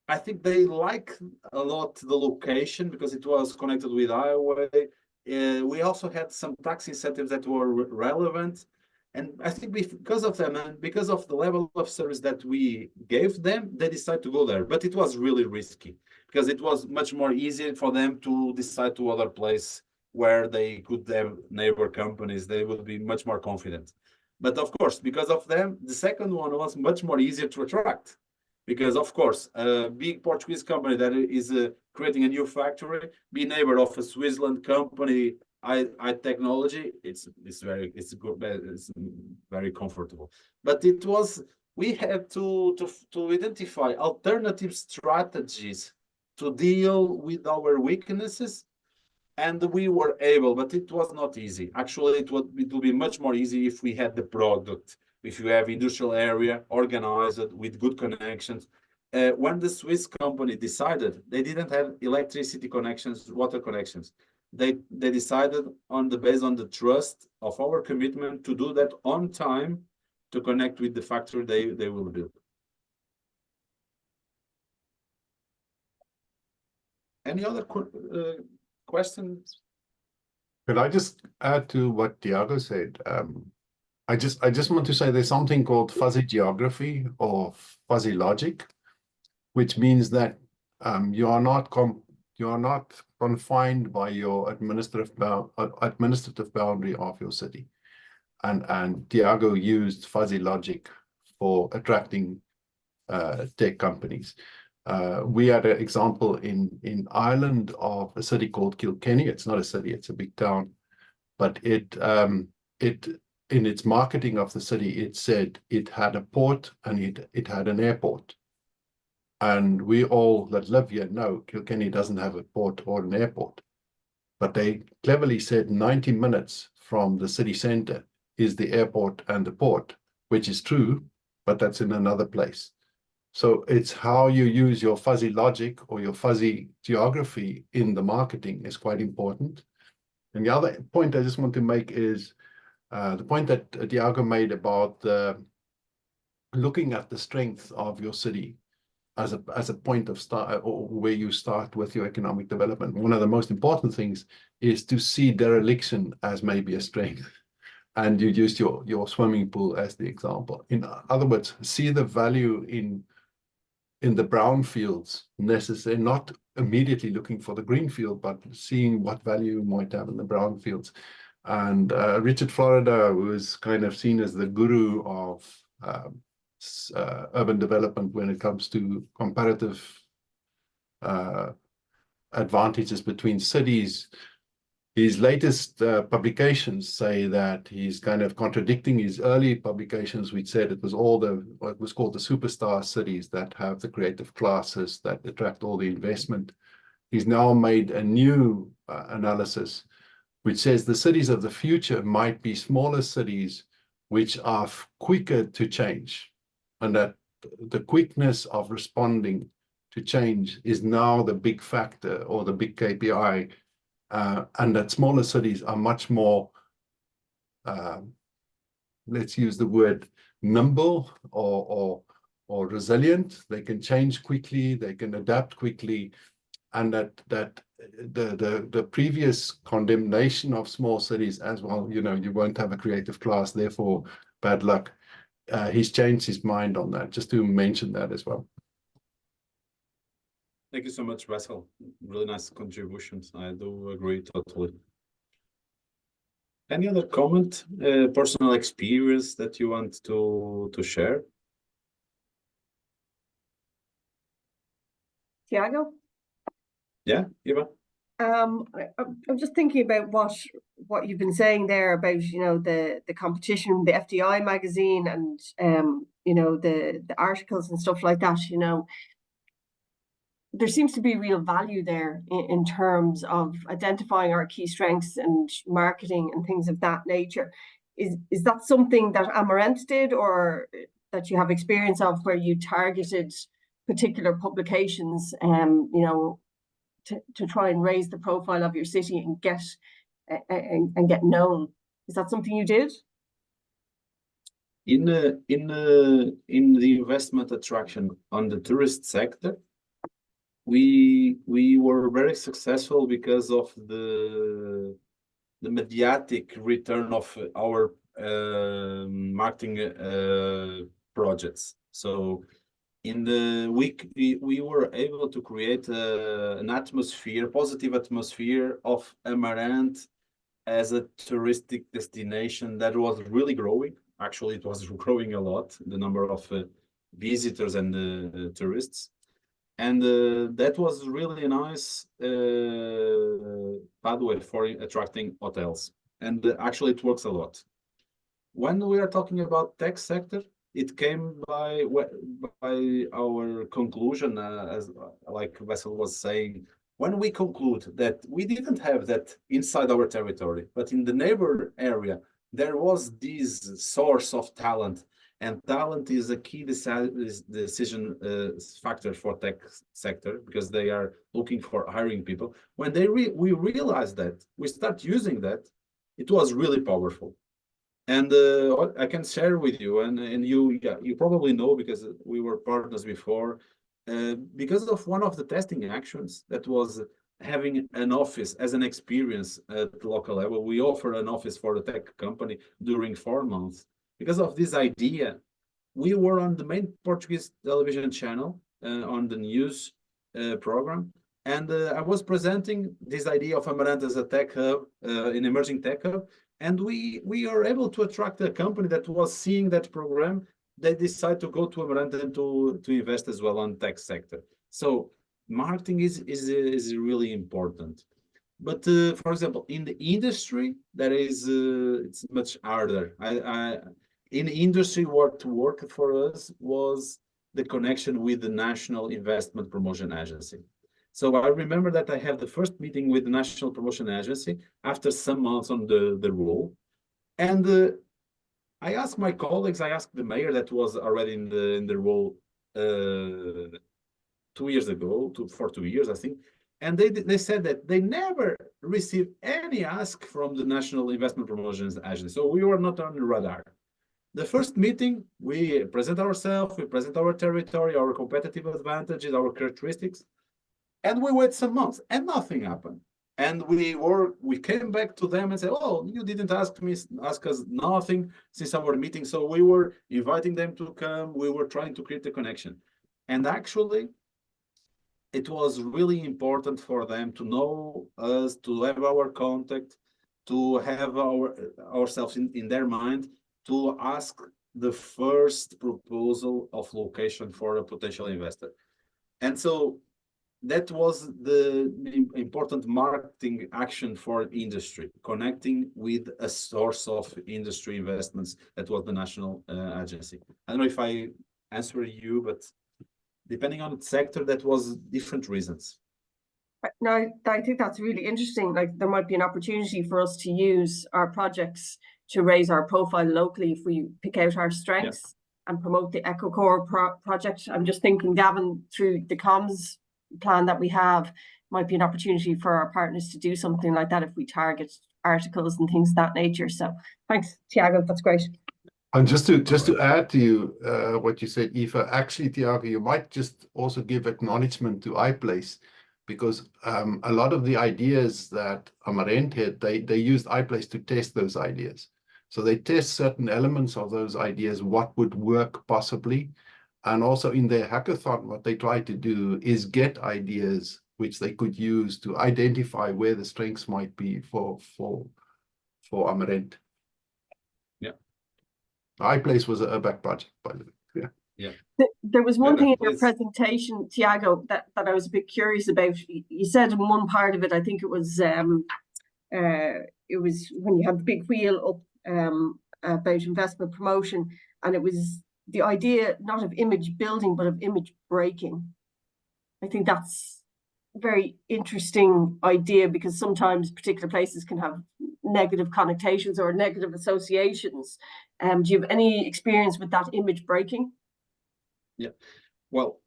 I think they like a lot the location because it was connected with highway. We also had some tax incentives that were relevant. And I think because of them and because of the level of service that we gave them, they decided to go there. But it was really risky because it was much more easy for them to decide to other place where they could have neighbor companies. They would be much more confident. But of course, because of them, the second one was much more easier to attract. Because of course, a big Portuguese company that is creating a new factory, be neighbor of a Switzerland company, I technology, it's very comfortable. But it was, we had to identify alternative strategies to deal with our weaknesses, and we were able, but it was not easy. Actually, it would be much more easy if we had the product, if you have industrial area organized with good connections. When the Swiss company decided, they didn't have electricity connections, water connections. They decided based on the trust of our commitment to do that on time to connect with the factory they will build. Any other questions? Could I just add to what Tiago said? I just want to say there's something called fuzzy geography or fuzzy logic, which means that you are not confined by your administrative boundary of your city. And Tiago used fuzzy logic for attracting tech companies. We had an example in Ireland of a city called Kilkenny. It's not a city, it's a big town, but in its marketing of the city, it said it had a port and it had an airport. And we all that live here know Kilkenny doesn't have a port or an airport. But they cleverly said 90 minutes from the city center is the airport and the port, which is true, but that's in another place. So it's how you use your fuzzy logic or your fuzzy geography in the marketing is quite important. And the other point I just want to make is the point that Tiago made about looking at the strength of your city as a point of start, or where you start with your economic development. One of the most important things is to see dereliction as maybe a strength. And you used your swimming pool as the example. In other words, see the value in the brownfields necessary, not immediately looking for the greenfield, but seeing what value you might have in the brownfields. And Richard Florida was kind of seen as the guru of urban development when it comes to comparative advantages between cities. His latest publications say that he's kind of contradicting his early publications, which said it was all what was called the superstar cities that have the creative classes that attract all the investment. He's now made a new analysis, which says the cities of the future might be smaller cities, which are quicker to change, and that the quickness of responding to change is now the big factor or the big KPI. And that smaller cities are much more, let's use the word nimble or resilient. They can change quickly, they can adapt quickly, and that the previous condemnation of small cities as well, you know, you won't have a creative class, therefore bad luck. He's changed his mind on that, just to mention that as well. Thank you so much, Russell. Really nice contributions. I do agree totally. Any other comment, personal experience that you want to share? Tiago? Yeah, Eva? I'm just thinking about what you've been saying there about, you know, the competition, the FDI magazine, and you know, the articles and stuff like that. You know, there seems to be real value there in terms of identifying our key strengths and marketing and things of that nature. Is that something that Amaranth did, or that you have experience of, where you targeted particular publications, you know, to try and raise the profile of your city and get known? Is that something you did? In the investment attraction on the tourist sector, we were very successful because of the mediatic return of our marketing projects. So in the week, we were able to create an atmosphere, positive atmosphere of Amaranth as a touristic destination that was really growing. Actually, it was growing a lot, the number of visitors and tourists. And that was really a nice pathway for attracting hotels. And actually, it works a lot. When we are talking about tech sector, it came by our conclusion, as like Vessel was saying, when we conclude that we didn't have that inside our territory, but in the neighbor area, there was this source of talent. And talent is a key decision factor for tech sector, because they are looking for hiring people. When we realized that, we start using that, it was really powerful. And I can share with you, and you probably know, because we were partners before, because of one of the testing actions that was having an office as an experience at the local level. We offer an office for the tech company during 4 months. Because of this idea, we were on the main Portuguese television channel, on the news program, and I was presenting this idea of Amaranth as a tech hub, an emerging tech hub, and we are able to attract a company that was seeing that program. They decide to go to Amaranth and to invest as well on tech sector. So marketing is really important. But for example, in the industry, that is it's much harder. In the industry, what worked for us was the connection with the National Investment Promotion Agency. So I remember that I had the first meeting with the National Promotion Agency after some months on the role. And I asked my colleagues, I asked the mayor that was already in the role, 2 years ago, for 2 years, I think. And they said that they never received any ask from the National Investment Promotions Agency. So we were not on the radar. The first meeting, we present ourselves, we present our territory, our competitive advantages, our characteristics, and we wait some months and nothing happened. And we came back to them and said, oh, you didn't ask us nothing since our meeting. So we were inviting them to come. We were trying to create a connection. And actually, it was really important for them to know us, to have our contact, to have ourselves in their mind, to ask the first proposal of location for a potential investor. And so that was the important marketing action for industry, connecting with a source of industry investments. That was the national agency. I don't know if I answer you, but depending on the sector, that was different reasons. No, I think that's really interesting. Like there might be an opportunity for us to use our projects to raise our profile locally if we pick out our strengths and promote the EcoCore project. I'm just thinking, Gavin, through the comms plan that we have, might be an opportunity for our partners to do something like that if we target articles and things of that nature. So thanks, Tiago, that's great. And just to add to you what you said, Eva, actually, Tiago, you might just also give acknowledgement to iPlace, because a lot of the ideas that Amarant had, they used iPlace to test those ideas. So they test certain elements of those ideas, what would work possibly. And also in their hackathon, what they try to do is get ideas which they could use to identify where the strengths might be for Amarant. Yeah. iPlace was a URBACT project, by the way. Yeah. Yeah. There was one thing in your presentation, Tiago, that I was a bit curious about. You said in one part of it, I think it was when you had the big wheel up about investment promotion, and it was the idea not of image building, but of image breaking. I think that's a very interesting idea, because sometimes particular places can have negative connotations or negative associations. Do you have any experience with that image breaking? Yeah, well,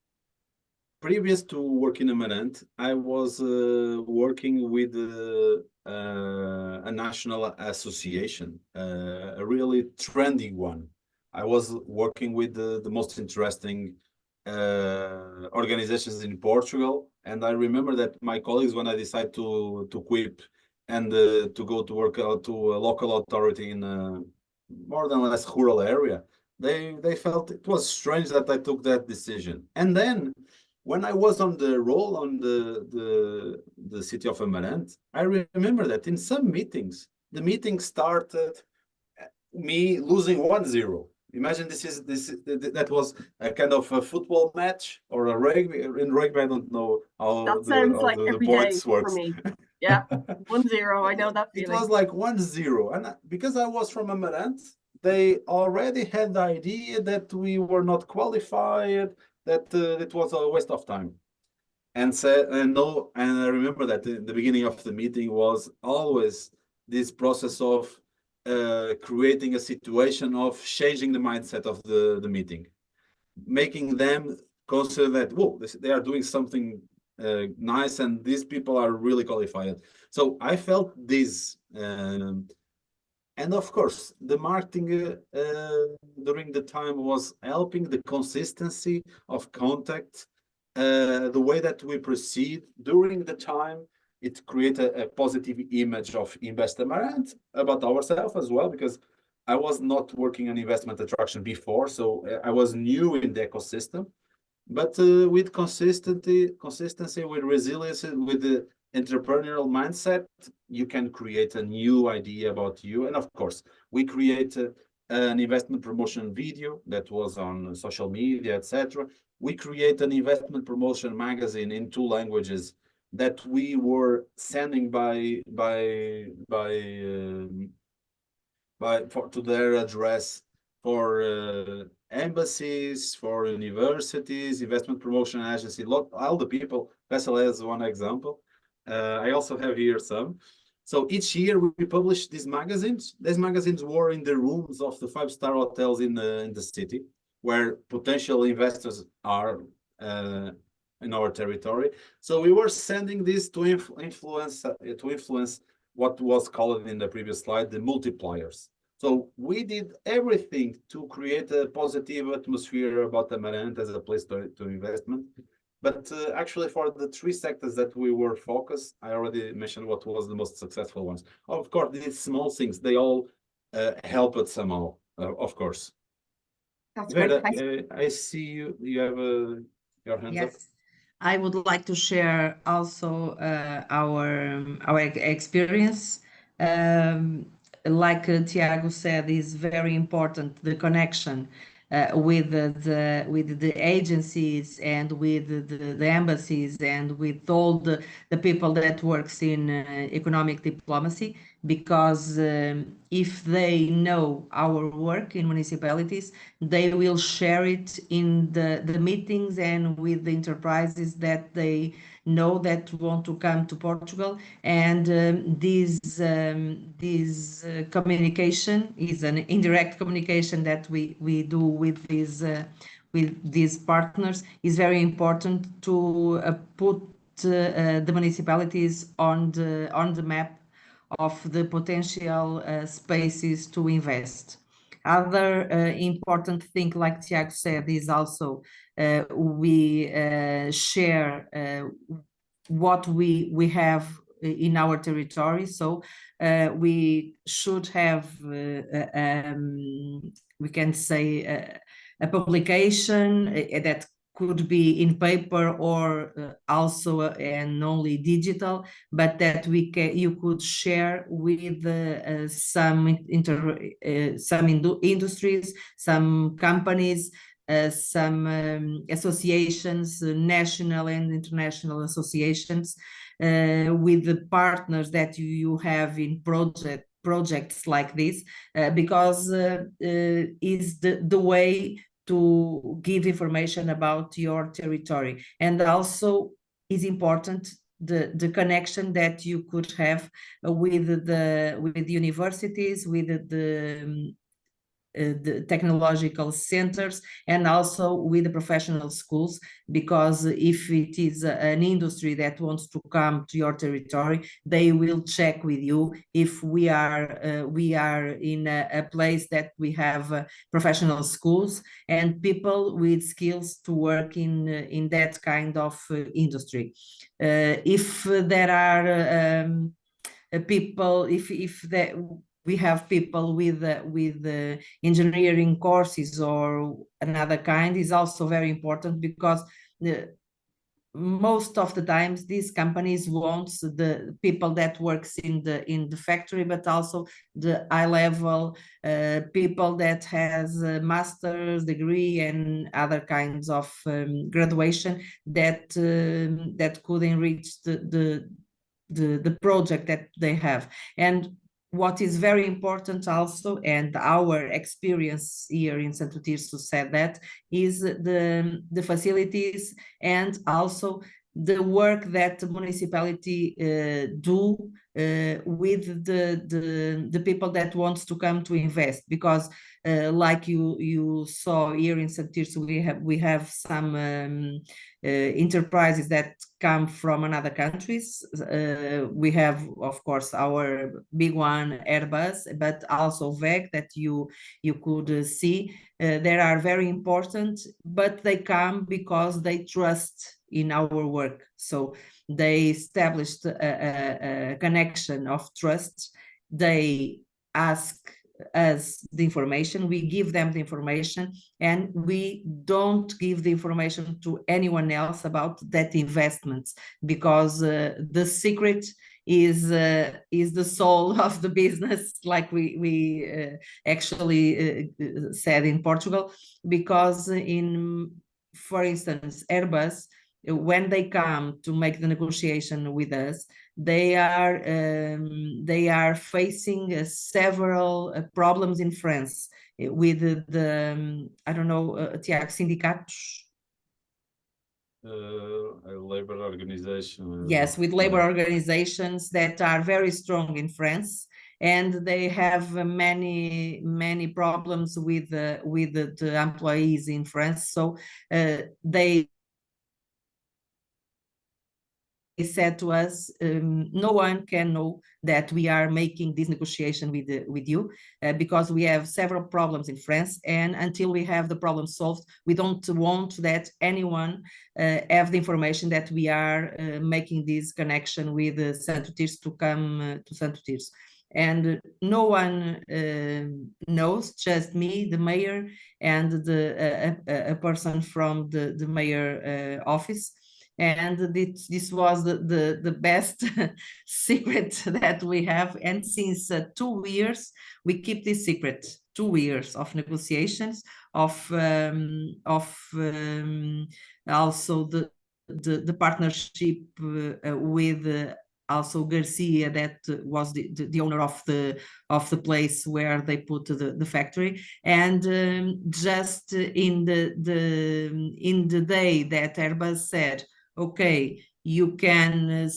previous to working in Amarant, I was working with a national association, a really trendy one. I was working with the most interesting organizations in Portugal, and I remember that my colleagues, when I decided to quit and to go to work out to a local authority in a more than less rural area, they felt it was strange that I took that decision. And then when I was on the roll on the city of Amarant, I remember that in some meetings, the meeting started me losing 1-0. Imagine that was a kind of a football match or a rugby. In rugby, I don't know how that sounds like every day works. For me. Yeah, 1-0. I know that feeling. It was like 1-0, and because I was from Amarant, they already had the idea that we were not qualified, that it was a waste of time. And I remember that the beginning of the meeting was always this process of creating a situation of changing the mindset of the meeting, making them consider that, whoa, they are doing something nice, and these people are really qualified. So I felt this. And of course, the marketing during the time was helping the consistency of contact, the way that we proceed during the time. It created a positive image of Invest Amarant about ourselves as well, because I was not working on investment attraction before, so I was new in the ecosystem. But with consistency, with resilience, with the entrepreneurial mindset, you can create a new idea about you. And of course, we created an investment promotion video that was on social media, etc. We create an investment promotion magazine in 2 languages that we were sending to their address for embassies, for universities, investment promotion agency, all the people. Vessel as one example. I also have here some. So each year we publish these magazines. These magazines were in the rooms of the 5-star hotels in the city. where potential investors are in our territory. So we were sending this to influence what was called in the previous slide, the multipliers. So we did everything to create a positive atmosphere about Amarante as a place to investment. But actually, for the three sectors that we were focused, I already mentioned what was the most successful ones. Of course, these small things, they all help it somehow, of course. That's Vera, great. I see you have your hands up. Yes, I would like to share also our experience. Like Tiago said, is very important the connection with the agencies and with the embassies and with all the people that works in economic diplomacy, because if they know our work in municipalities, they will share it in the meetings and with the enterprises that they know that want to come to Portugal. And this communication is an indirect communication that we do with these partners, is very important to put the municipalities on the map of the potential spaces to invest. Other important thing, like Tiago said, is also we share what we have in our territory. So we should have, we can say, a publication that could be in paper or also and only digital, but that you could share with some industries, some companies, some associations, national and international associations, with the partners that you have in projects like this, because is the way to give information about your territory. And also is important the connection that you could have with the universities, with the technological centers, and also with the professional schools, because if it is an industry that wants to come to your territory, they will check with you if we are in a place that we have professional schools and people with skills to work in that kind of industry. If there are people, if that we have people with engineering courses or another kind, is also very important, because most of the times these companies want the people that works in the factory, but also the high level people that has a master's degree and other kinds of graduation that could enrich the project that they have. And what is very important also, and our experience here in Santo Tirso said that, is the facilities and also the work that the municipality do with the people that wants to come to invest. Because like you saw here in Santo Tirso, we have some enterprises that come from another countries. We have, of course, our big one, Airbus, but also WEG that you could see. They are very important, but they come because they trust in our work. So they established a connection of trust. They ask us the information, we give them the information, and we don't give the information to anyone else about that investment, because the secret is the soul of the business, like we actually said in Portugal. Because for instance, Airbus, when they come to make the negotiation with us, they are facing several problems in France with the I don't know, Tiago, sindicatos. A labor organization. Yes, with labor organizations that are very strong in France, and they have many problems with the employees in France. So they said to us, no one can know that we are making this negotiation with you because we have several problems in France, and until we have the problem solved, we don't want that anyone have the information that we are making this connection with Santo-Tirso to come to Santo-Tirso. And no one knows, just me, the mayor, and a person from the mayor office. And this was the best secret that we have. And since 2 years, we keep this secret. 2 years of negotiations, of also the partnership with also Garcia, that was the owner of the place where they put the factory. And just in the day that Airbus said, okay, you can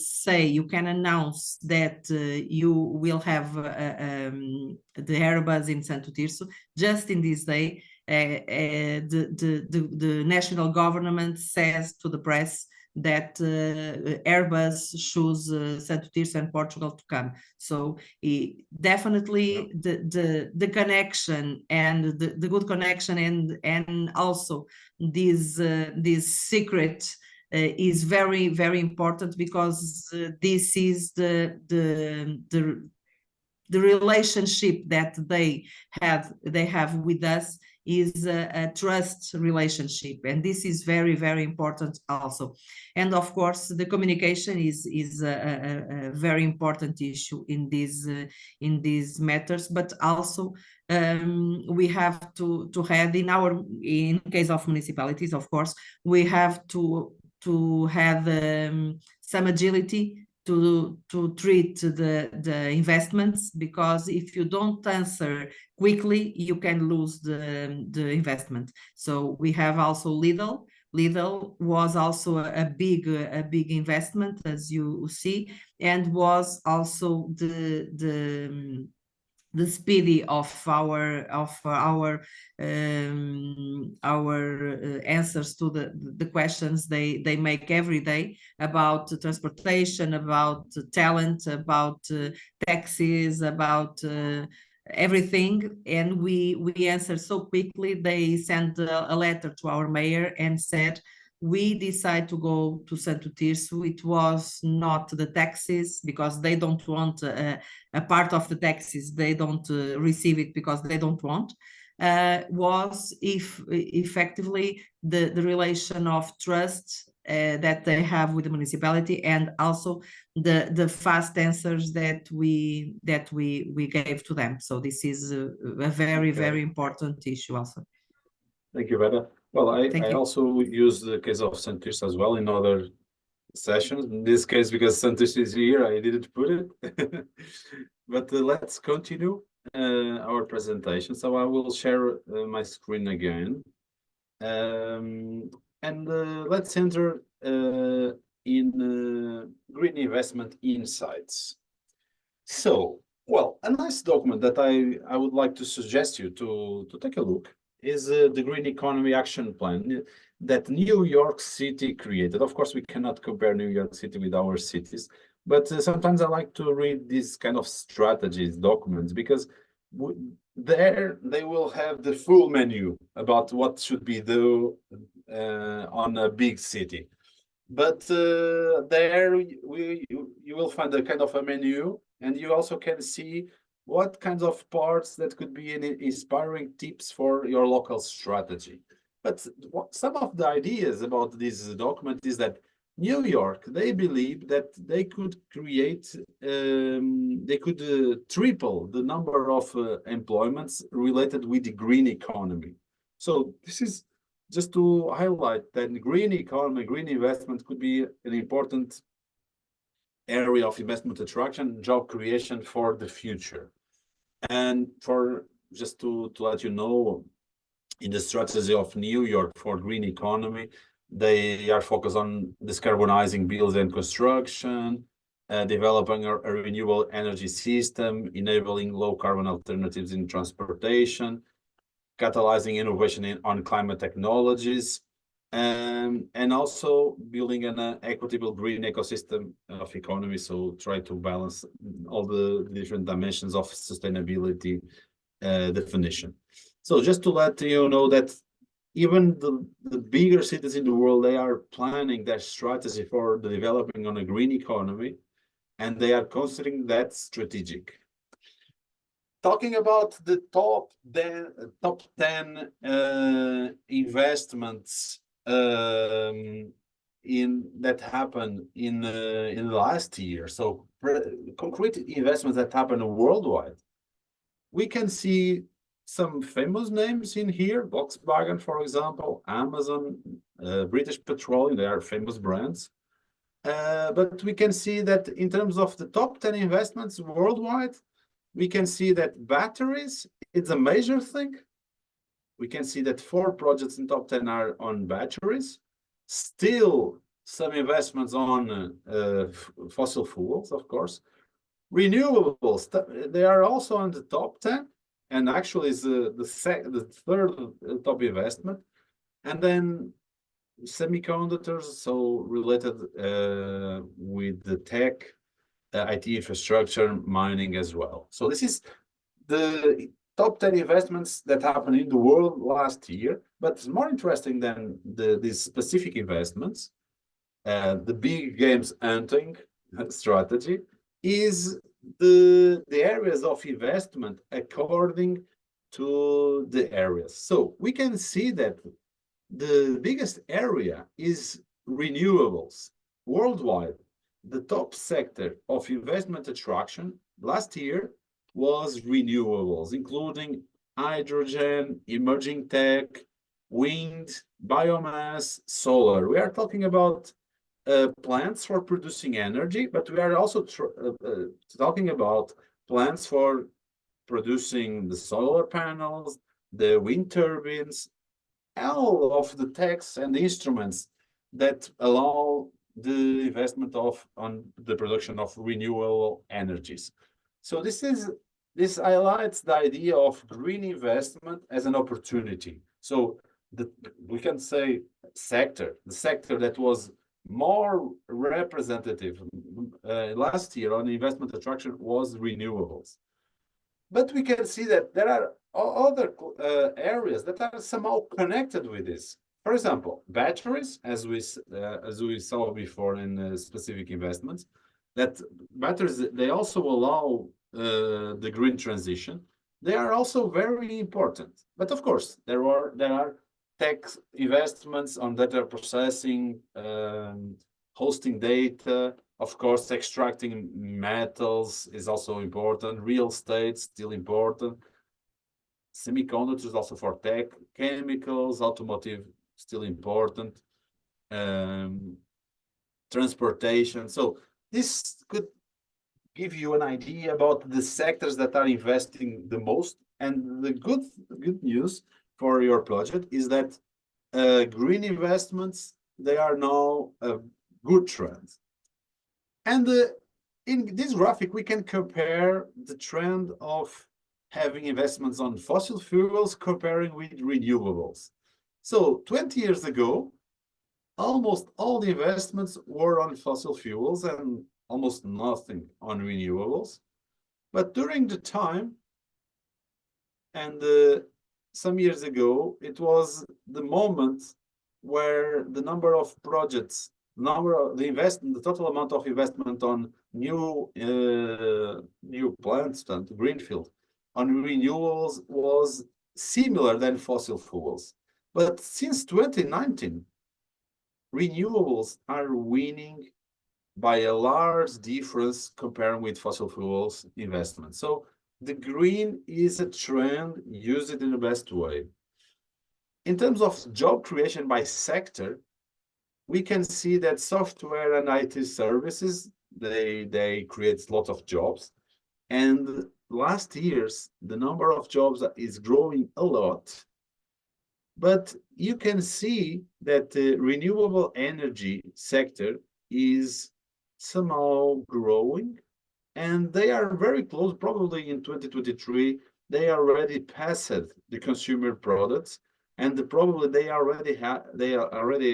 announce that you will have the Airbus in Santo-Tirso. Just in this day, the national government says to the press that Airbus chose Santo-Tirso and Portugal to come. So definitely the connection and the good connection and also this secret is very, very important, because this is the relationship that they have with us is a trust relationship, and this is very, very important also. And of course, the communication is a very important issue in these matters, but also we have to have in case of municipalities, of course, we have to have some agility to treat the investments, because if you don't answer quickly, you can lose the investment. So we have also Lidl. Lidl was also a big investment, as you see, and was also the speedy of our answers to the questions they make every day about transportation, about talent, about taxis, about everything. And we answer so quickly. They sent a letter to our mayor and said, we decide to go to Santo-Tirso. It was not the taxes, because they don't want a part of the taxes. They don't receive it because they don't want. Was effectively the relation of trust that they have with the municipality, and also the fast answers that we gave to them. So this is a very, very important issue also. Thank you, Vera. Well, I also use the case of Santos as well in other sessions. In this case, because Santos is here, I didn't put it. But let's continue our presentation. So I will share my screen again. And let's enter in green investment insights. So, well, a nice document that I would like to suggest you to take a look is the Green Economy Action Plan that New York City created. Of course, we cannot compare New York City with our cities, but sometimes I like to read these kind of strategies documents, because there they will have the full menu about what should be done on a big city. But there you will find a kind of a menu, and you also can see what kinds of parts that could be inspiring tips for your local strategy. But some of the ideas about this document is that New York, they believe that they could create, they could triple the number of employments related with the green economy. So this is just to highlight that the green economy, green investment could be an important area of investment attraction, job creation for the future. And for just to let you know, in the strategy of New York for green economy, they are focused on decarbonizing buildings and construction, developing a renewable energy system, enabling low carbon alternatives in transportation, catalyzing innovation on climate technologies, and also building an equitable green ecosystem of economy. So try to balance all the different dimensions of sustainability definition. So just to let you know that even the bigger cities in the world, they are planning their strategy for the developing on a green economy, and they are considering that strategic. Talking about the top 10 investments that happened in the last year, so concrete investments that happen worldwide, we can see some famous names in here. Volkswagen, for example, Amazon, British Petroleum, they are famous brands. But we can see that in terms of the top 10 investments worldwide, we can see that batteries, it's a major thing. We can see that 4 projects in top 10 are on batteries. Still, some investments on fossil fuels, of course. Renewables, they are also on the top 10, and actually is the third top investment. And then semiconductors, so related with the tech, IT infrastructure, mining as well. So this is the top 10 investments that happened in the world last year. But more interesting than these specific investments, the big games hunting strategy is the areas of investment according to the areas. So we can see that the biggest area is renewables worldwide. The top sector of investment attraction last year was renewables, including hydrogen, emerging tech, wind, biomass, solar. We are talking about plants for producing energy, but we are also talking about plants for producing the solar panels, the wind turbines, all of the techs and the instruments that allow the investment on the production of renewable energies. So this highlights the idea of green investment as an opportunity. So we can say the sector that was more representative last year on investment attraction was renewables. But we can see that there are other areas that are somehow connected with this. For example, batteries, as we saw before in specific investments, that batteries, they also allow the green transition. They are also very important. But of course, there are tech investments on data processing, hosting data. Of course, extracting metals is also important. Real estate still important. Semiconductors also for tech. Chemicals, automotive still important. Transportation. So this could give you an idea about the sectors that are investing the most. And the good news for your project is that green investments, they are now a good trend. And in this graphic, we can compare the trend of having investments on fossil fuels comparing with renewables. So 20 years ago, almost all the investments were on fossil fuels and almost nothing on renewables. But during the time, and some years ago, it was the moment where the number of projects, the total amount of investment on new plants and greenfield on renewables was similar than fossil fuels. But since 2019, renewables are winning by a large difference comparing with fossil fuels investment. So the green is a trend, use it in the best way. In terms of job creation by sector, we can see that software and IT services, they create lots of jobs. And last years, the number of jobs is growing a lot. But you can see that the renewable energy sector is somehow growing, and they are very close. Probably in 2023, they already passed the consumer products, and probably they already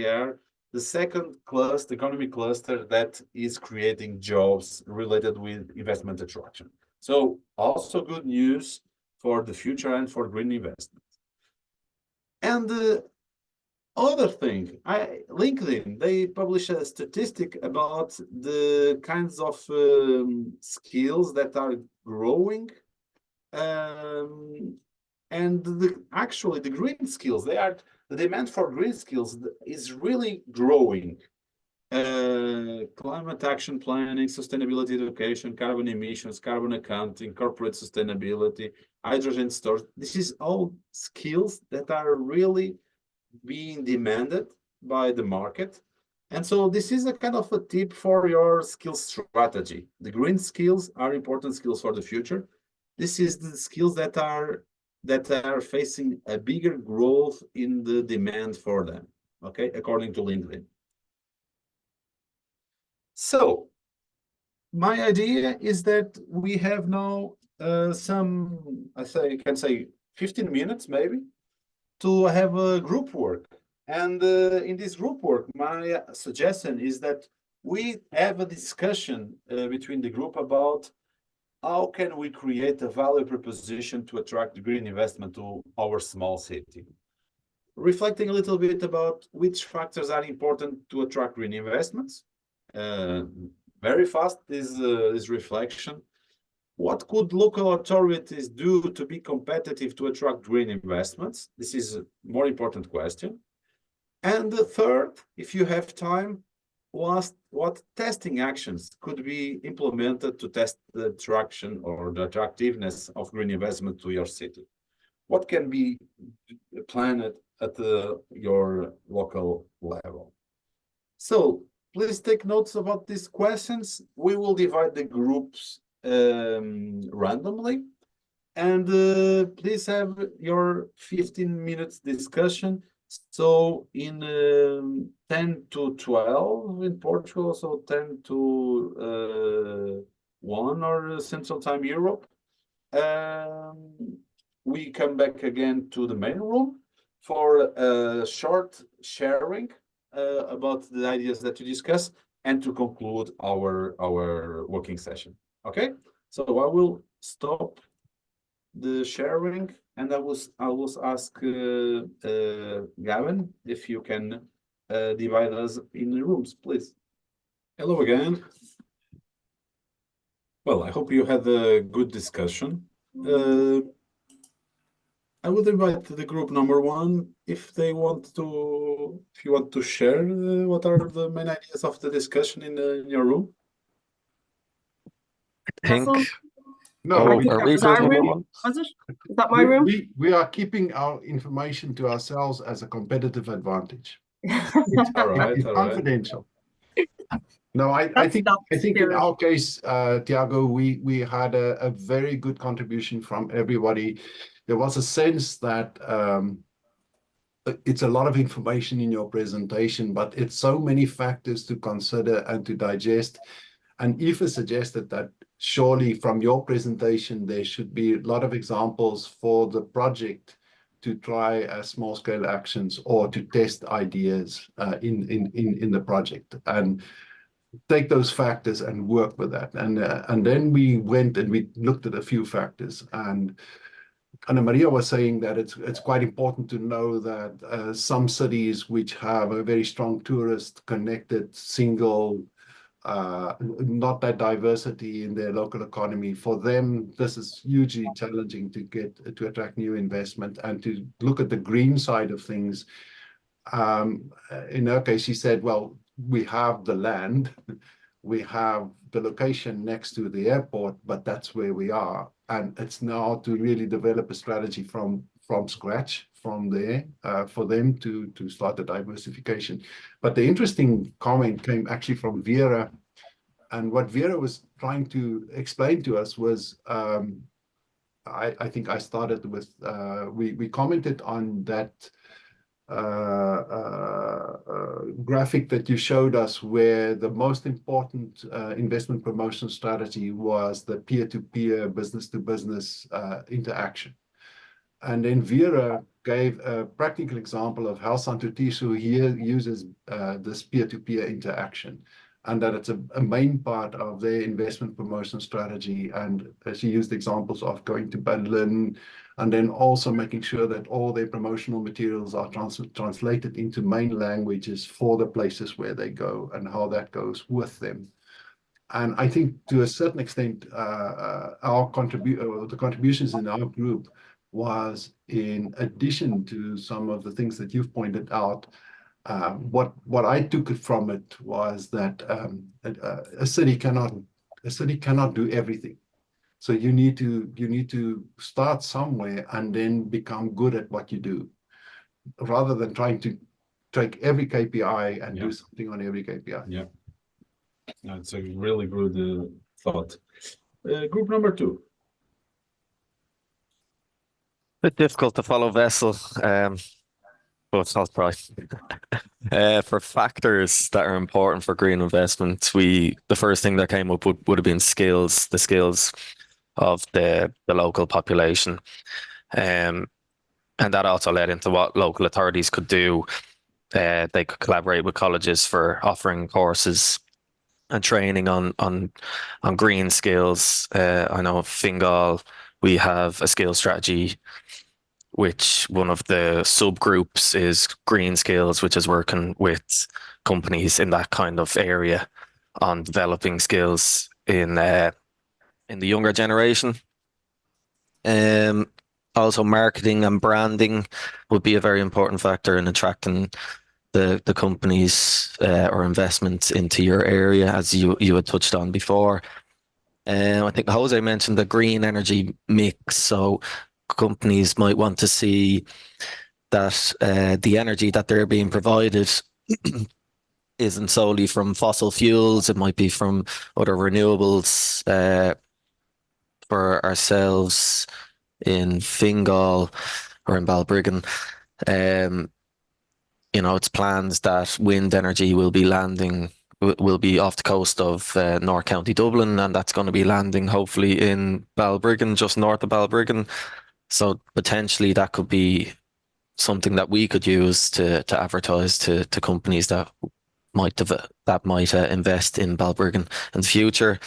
are the second cluster, economic cluster that is creating jobs related with investment attraction. So also good news for the future and for green investment. And the other thing, LinkedIn, they publish a statistic about the kinds of skills that are growing, and actually the green skills, the demand for green skills is really growing. Climate action planning, sustainability education, carbon emissions, carbon accounting, corporate sustainability, hydrogen storage. This is all skills that are really being demanded by the market. And so this is a kind of a tip for your skill strategy. The green skills are important skills for the future. This is the skills that are facing a bigger growth in the demand for them, okay, according to LinkedIn. So my idea is that we have now some, I can say 15 minutes maybe, to have a group work. And in this group work, my suggestion is that we have a discussion between the group about how can we create a value proposition to attract green investment to our small city. Reflecting a little bit about which factors are important to attract green investments. Very fast is reflection. What could local authorities do to be competitive to attract green investments? This is a more important question. And the third, if you have time, what testing actions could be implemented to test the attraction or the attractiveness of green investment to your city? What can be planned at your local level? So please take notes about these questions. We will divide the groups randomly, and please have your 15 minutes discussion. So in 10 to 12 in Portugal, so 10 to 1 or Central Time Europe, we come back again to the main room for a short sharing about the ideas that you discuss and to conclude our working session. Okay, so I will stop the sharing, and I will ask Gavin if you can divide us in the rooms, please. Hello again. Well, I hope you had a good discussion. I would invite the group number one if you want to share what are the main ideas of the discussion in your room. think. No, I think are that we was good our number room. one? Was it? Is that my room? we are keeping our information to ourselves as a competitive advantage. All right, It's all right. confidential. No, I think not the in spirit. our case, Tiago, we had a very good contribution from everybody. There was a sense that it's a lot of information in your presentation, but it's so many factors to consider and to digest. And Aoife suggested that surely from your presentation, there should be a lot of examples for the project to try small scale actions or to test ideas in the project and take those factors and work with that. And then we went and we looked at a few factors, and Ana Maria was saying that it's quite important to know that some cities which have a very strong tourist connected single not that diversity in their local economy, for them this is hugely challenging to attract new investment and to look at the green side of things. In her case, she said, well, we have the land, we have the location next to the airport, but that's where we are, and it's now to really develop a strategy from scratch from there for them to start the diversification. But the interesting comment came actually from Vera, and what Vera was trying to explain to us was, I think I started with, we commented on that graphic that you showed us, where the most important investment promotion strategy was the peer-to-peer, business-to-business interaction. And then Vera gave a practical example of how Santo Tirso here uses this peer-to-peer interaction, and that it's a main part of their investment promotion strategy. And she used examples of going to Berlin, and then also making sure that all their promotional materials are translated into main languages for the places where they go, and how that goes with them. And I think to a certain extent, the contributions in our group was, in addition to some of the things that you've pointed out, what I took from it was that a city cannot do everything. So you need to start somewhere and then become good at what you do, rather than trying to take every KPI and do something on every KPI. Yeah, that's a really good thought. Group number 2. Bit difficult to follow Vessel, but I'll try. For factors that are important for green investment, the first thing that came up would have been skills, the skills of the local population. And that also led into what local authorities could do. They could collaborate with colleges for offering courses and training on green skills. I know at Fingal, we have a skill strategy, which one of the subgroups is green skills, which is working with companies in that kind of area on developing skills in the younger generation. Also, marketing and branding would be a very important factor in attracting the companies or investments into your area, as you had touched on before. I think Jose mentioned the green energy mix. So companies might want to see that the energy that they're being provided isn't solely from fossil fuels. It might be from other renewables. For ourselves in Fingal or in Balbriggan, it's plans that wind energy will be off the coast of North County Dublin, and that's going to be landing hopefully in Balbriggan, just north of Balbriggan. So potentially that could be something that we could use to advertise to companies that might invest in Balbriggan in the future.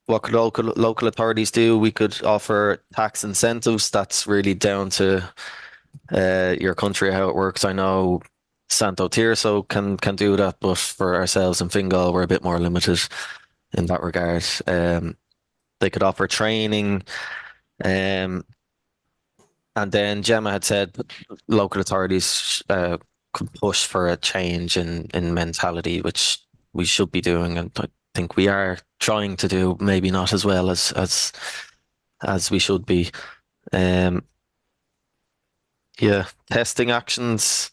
What could local authorities do? We could offer tax incentives. That's really down to your country, how it works. I know Santo Tirso can do that, but for ourselves in Fingal, we're a bit more limited in that regard. They could offer training. And then Gemma had said local authorities could push for a change in mentality, which we should be doing, and I think we are trying to do, maybe not as well as we should be. Testing actions.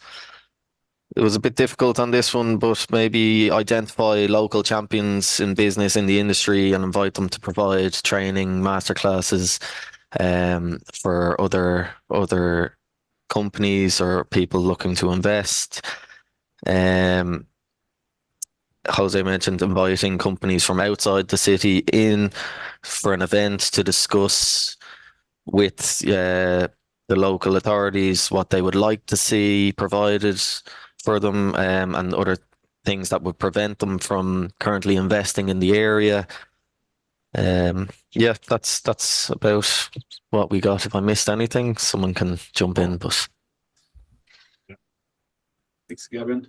It was a bit difficult on this one, but maybe identify local champions in business, in the industry, and invite them to provide training, masterclasses for other companies or people looking to invest. Jose mentioned inviting companies from outside the city in for an event to discuss with the local authorities what they would like to see provided for them, and other things that would prevent them from currently investing in the area. That's about what we got. If I missed anything, someone can jump in. But thanks, Gavin.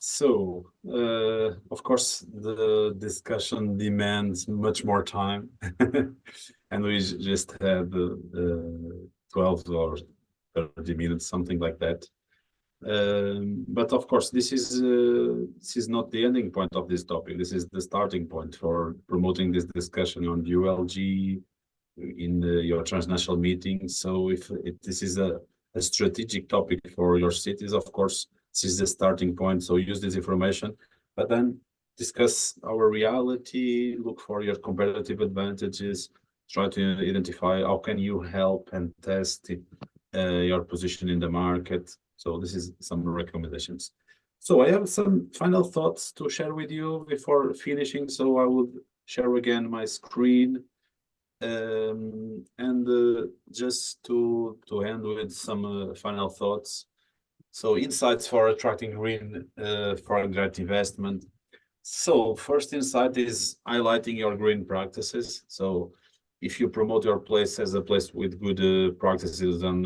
So, of course, the discussion demands much more time, and we just had 12 or 30 minutes, something like that. But of course, this is not the ending point of this topic. This is the starting point for promoting this discussion on ULG in your transnational meetings. So if this is a strategic topic for your cities, of course, this is the starting point. So use this information, but then discuss our reality, look for your competitive advantages, try to identify how can you help and test it your position in the market. So this is some recommendations. So I have some final thoughts to share with you before finishing. So I would share again my screen. And just to end with some final thoughts. So insights for attracting green foreign direct investment. So first insight is highlighting your green practices. So if you promote your place as a place with good practices on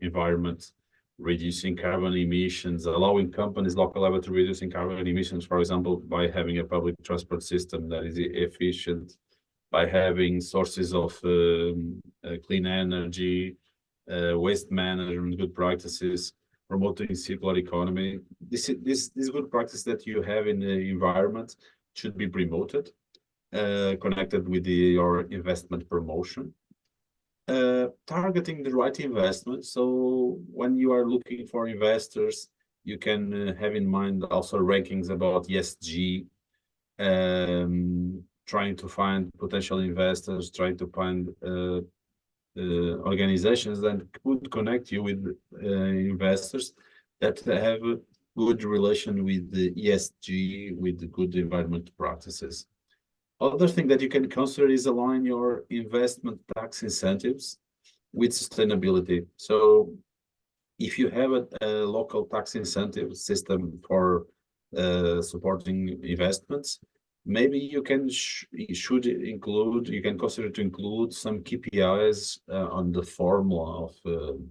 environment, reducing carbon emissions, allowing companies local level to reducing carbon emissions, for example, by having a public transport system that is efficient, by having sources of clean energy, waste management, good practices, promoting circular economy. This good practice that you have in the environment should be promoted, connected with your investment promotion. Targeting the right investment. So when you are looking for investors, you can have in mind also rankings about ESG, trying to find potential investors, trying to find organizations that could connect you with investors that have a good relation with the ESG, with the good environment practices. Other thing that you can consider is align your investment tax incentives with sustainability. So if you have a local tax incentive system for supporting investments, maybe you can you can consider to include some KPIs on the formula of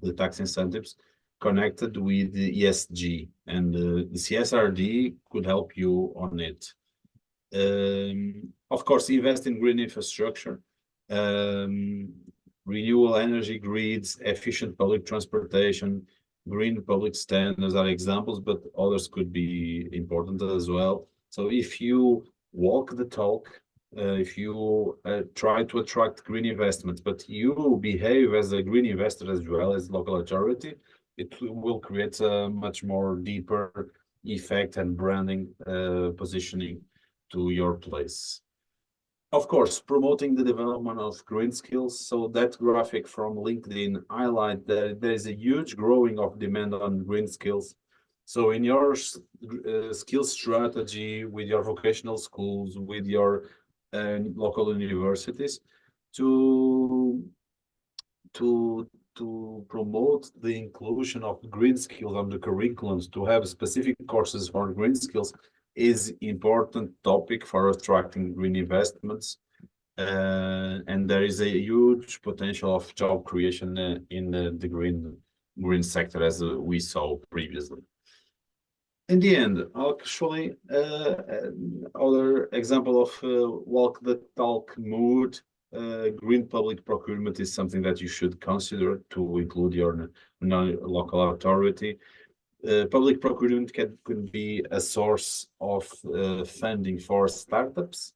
the tax incentives connected with the ESG, and the CSRD could help you on it. Of course, invest in green infrastructure, renewable energy grids, efficient public transportation, green public standards are examples, but others could be important as well. So if you walk the talk, if you try to attract green investments, but you behave as a green investor as well as local authority, it will create a much more deeper effect and branding positioning to your place. Of course, promoting the development of green skills. So that graphic from LinkedIn highlight that there is a huge growing of demand on green skills. So in your skills strategy with your vocational schools, with your local universities, to promote the inclusion of green skills on the curriculums, to have specific courses for green skills is important topic for attracting green investments. And there is a huge potential of job creation in the green sector, as we saw previously. In the end, actually, other example of walk the talk mood, green public procurement is something that you should consider to include your local authority. Public procurement could be a source of funding for startups.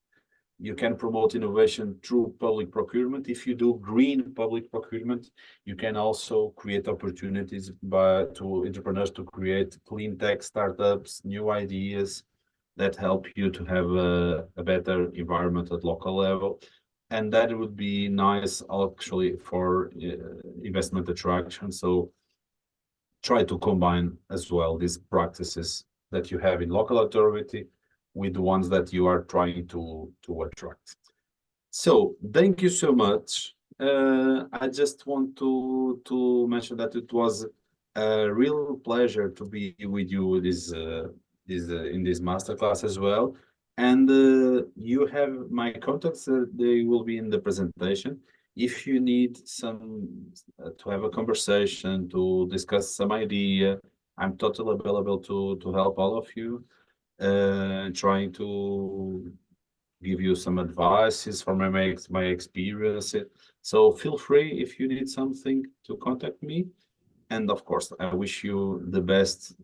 You can promote innovation through public procurement. If you do green public procurement, you can also create opportunities to entrepreneurs to create clean tech startups, new ideas that help you to have a better environment at local level. And that would be nice actually for investment attraction. So try to combine as well these practices that you have in local authority with the ones that you are trying to attract. So thank you so much. I just want to mention that it was a real pleasure to be with you in this masterclass as well. And you have my contacts, they will be in the presentation. If you need to have a conversation, to discuss some idea, I'm totally available to help all of you, trying to give you some advices from my experience. So feel free if you need something to contact me. And of course, I wish you the best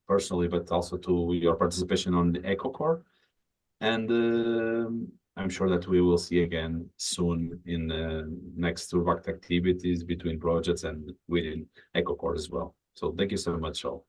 personally, but also to your participation on the EcoCore. And I'm sure that we will see again soon in next URBACT activities between projects and within EcoCore as well. So thank you so much all.